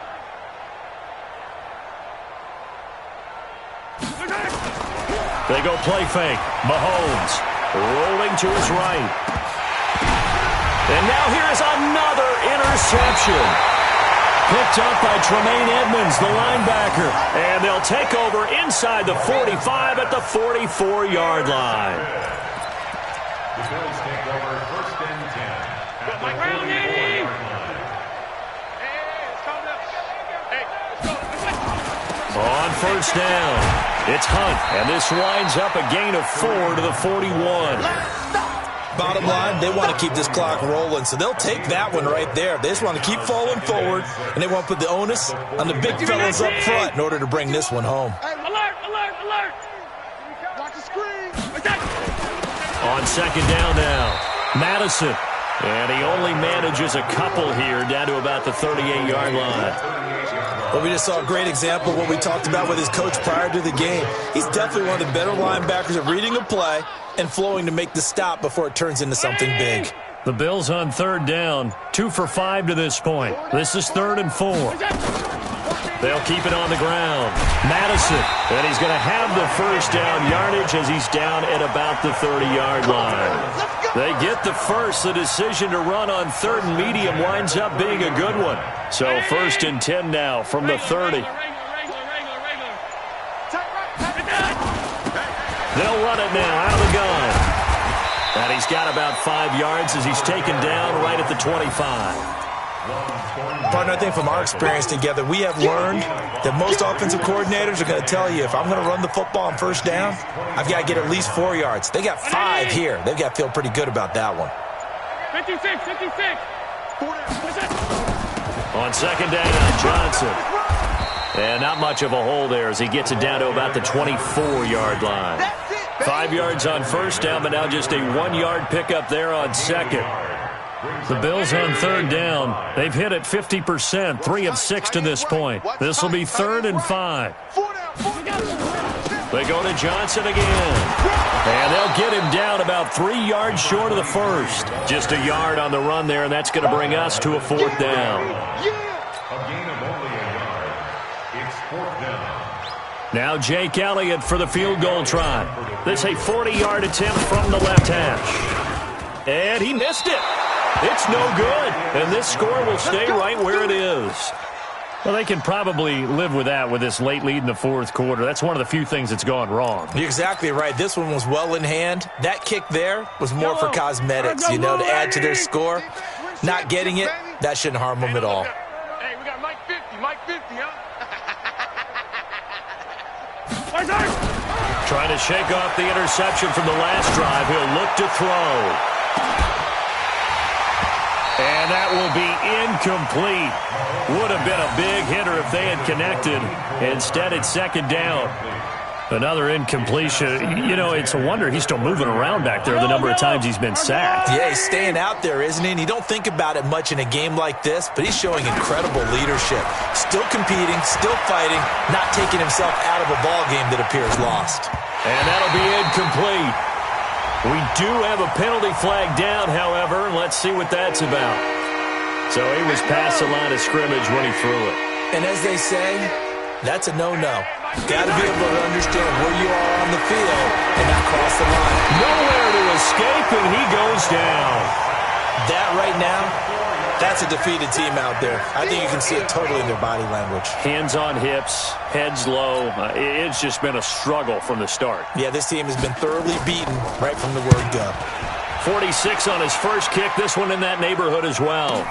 They go play fake. Mahomes rolling to his right. And now here is another interception. Picked up by Tremaine Edmonds, the linebacker. And they'll take over inside the 45 at the 44-yard line. The Bills take over first and 10 at the 44-yard line. On first down, it's Hunt. And this winds up a gain of 4 to the 41. Bottom line, they want to keep this clock rolling, so they'll take that one right there. They just want to keep falling forward, and they want to put the onus on the big fellas up front in order to bring this one home. Alert, alert, alert. Watch the screen. On second down now, Madison. And he only manages a couple here down to about the 38-yard line. Well, we just saw a great example of what we talked about with his coach prior to the game. He's definitely one of the better linebackers at reading a play and flowing to make the stop before it turns into something big. The Bills on third down, 2 for 5 to this point. This is 3rd and 4. They'll keep it on the ground. Madison, and he's going to have the first down yardage as he's down at about the 30-yard line. They get the first. The decision to run on 3rd and medium winds up being a good one. So 1st and 10 now from the 30. They'll run it now out of the gun. And he's got about 5 yards as he's taken down right at the 25. Partner, I think from our experience together, we have learned that most offensive coordinators are going to tell you, if I'm going to run the football on first down, I've got to get at least 4 yards. They got 5 here. They've got to feel pretty good about that one. 56, 56. On second down, Johnson. And not much of a hole there as he gets it down to about the 24-yard line. 5 yards on first down, but now just a 1-yard pickup there on second. The Bills on third down. They've hit it 50%, 3 of 6 to this point. This will be 3rd and 5. They go to Johnson again. And they'll get him down about 3 yards short of the first. Just a yard on the run there, and that's going to bring us to a 4th down. A gain of only a yard. It's 4th down. Now Jake Elliott for the field goal try. This is a 40-yard attempt from the left hash. And he missed it. It's no good, and this score will stay right where it is. Well, they can probably live with that with this late lead in the fourth quarter. That's one of the few things that's gone wrong. You're exactly right. This one was well in hand. That kick there was more for cosmetics, to add to their score. Not getting it, that shouldn't harm them at all. Hey, we got Mike 50, huh? Trying to shake off the interception from the last drive. He'll look to throw. And that will be incomplete. Would have been a big hitter if they had connected. Instead, it's second down. Another incompletion. It's a wonder he's still moving around back there the number of times he's been sacked. Yeah, he's staying out there, isn't he? And you don't think about it much in a game like this, but he's showing incredible leadership. Still competing, still fighting, not taking himself out of a ball game that appears lost. And that'll be incomplete. We do have a penalty flag down, however. Let's see what that's about. So he was past the line of scrimmage when he threw it. And as they say, that's a no-no. Got to be able to understand where you are on the field and not cross the line. Nowhere to escape, and he goes down. That right now, that's a defeated team out there. I think you can see it totally in their body language. Hands on hips, heads low. It's just been a struggle from the start. Yeah, this team has been thoroughly beaten right from the word go. 46 on his first kick. This one in that neighborhood as well.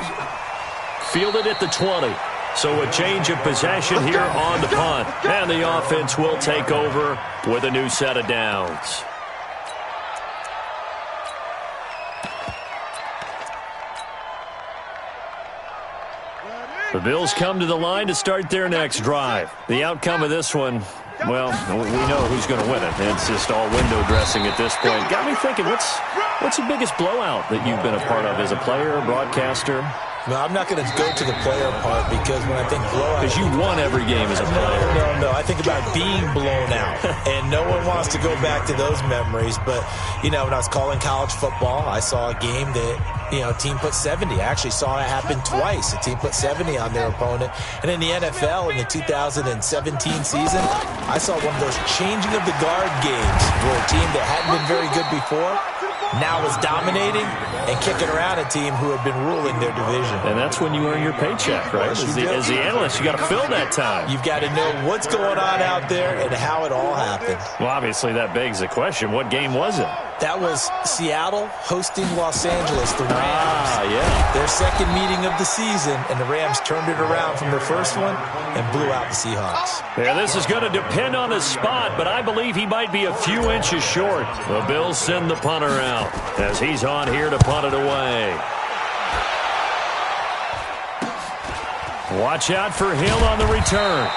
Fielded at the 20. So a change of possession here on the punt. And the offense will take over with a new set of downs. The Bills come to the line to start their next drive. The outcome of this one, well, we know who's going to win it. It's just all window dressing at this point. Got me thinking, what's the biggest blowout that you've been a part of as a player, broadcaster? No, I'm not going to go to the player part because when I think blowout... Because you won every game as a player. No. I think about being blown out. And no one wants to go back to those memories. But, when I was calling college football, I saw a game that, team put 70. I actually saw it happen twice. A team put 70 on their opponent. And in the NFL, in the 2017 season, I saw one of those changing of the guard games where a team that hadn't been very good before now is dominating and kicking around a team who had been ruling their division. And that's when you earn your paycheck, right? As the analyst, you got to fill that time. You've got to know what's going on out there and how it all happened. Well, obviously that begs the question, what game was it? That was Seattle hosting Los Angeles, the Rams. Yeah. Their second meeting of the season, and the Rams turned it around from their first one and blew out the Seahawks. Yeah, this is going to depend on his spot, but I believe he might be a few inches short. The Bills send the punter out as he's on here to punt it away. Watch out for Hill on the return.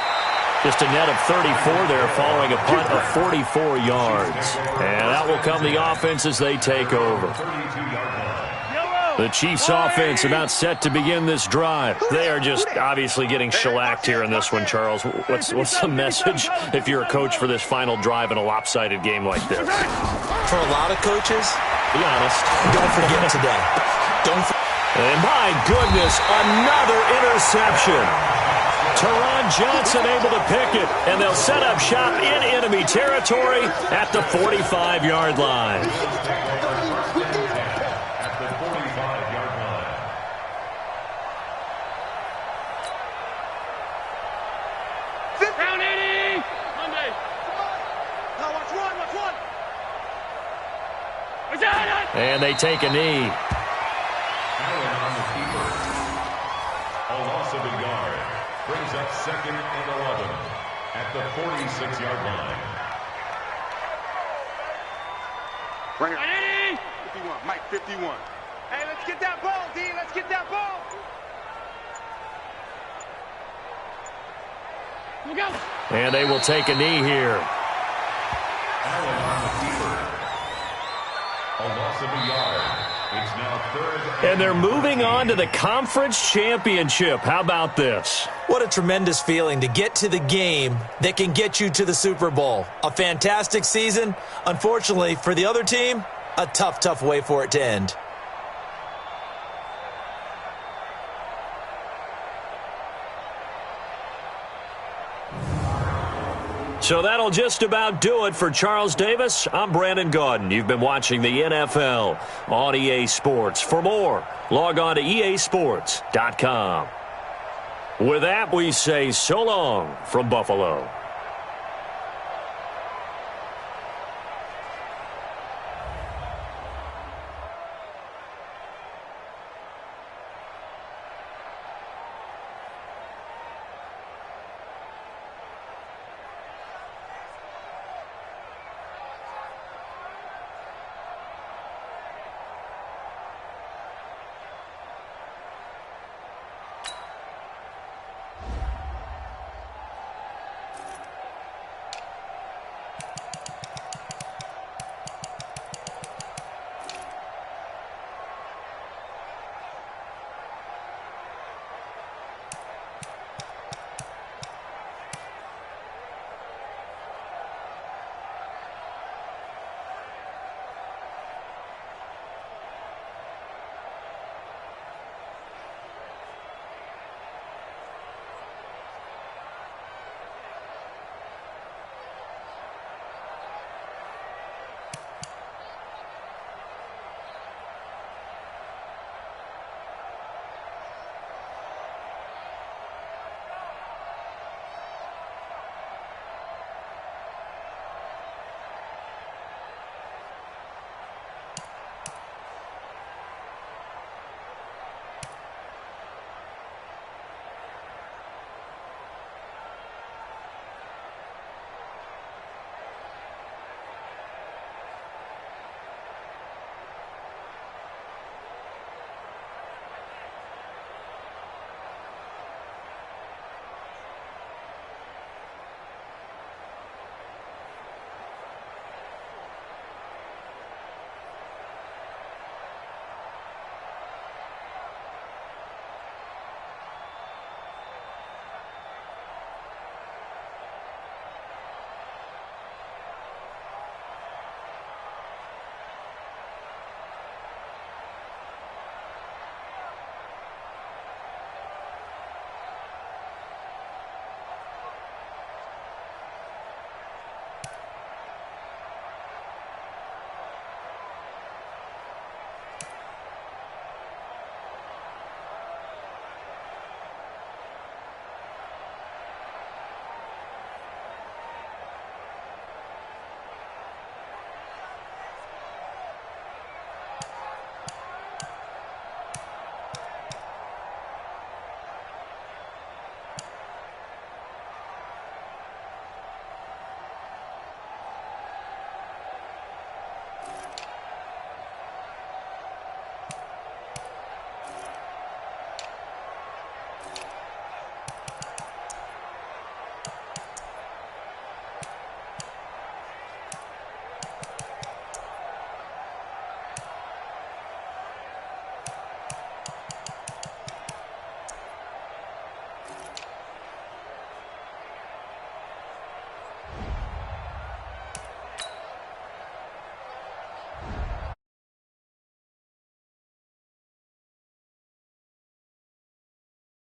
Just a net of 34 there following a punt of 44 yards. And out will come the offense as they take over. The Chiefs offense about set to begin this drive. They are just obviously getting shellacked here in this one, Charles. What's the message if you're a coach for this final drive in a lopsided game like this? For a lot of coaches, be honest, don't forget today. And my goodness, another interception. Teron Johnson able to pick it, and they'll set up shop in enemy territory at the 45-yard line. Down 80! Monday! Now watch one! And they take a knee. Allen on the keeper. A loss of a yard. Brings up second and 11 at the 46-yard line. Bring it. 51, Mike 51. Hey, let's get that ball, D. Let's get that ball. Here we go. And they will take a knee here. Allen on the keeper. A loss of a yard. It's now third. And they're moving on to the conference championship. How about this? What a tremendous feeling to get to the game that can get you to the Super Bowl. A fantastic season. Unfortunately, for the other team, a tough way for it to end. So that'll just about do it for Charles Davis. I'm Brandon Gaudin. You've been watching the NFL on EA Sports. For more, log on to easports.com. With that, we say so long from Buffalo.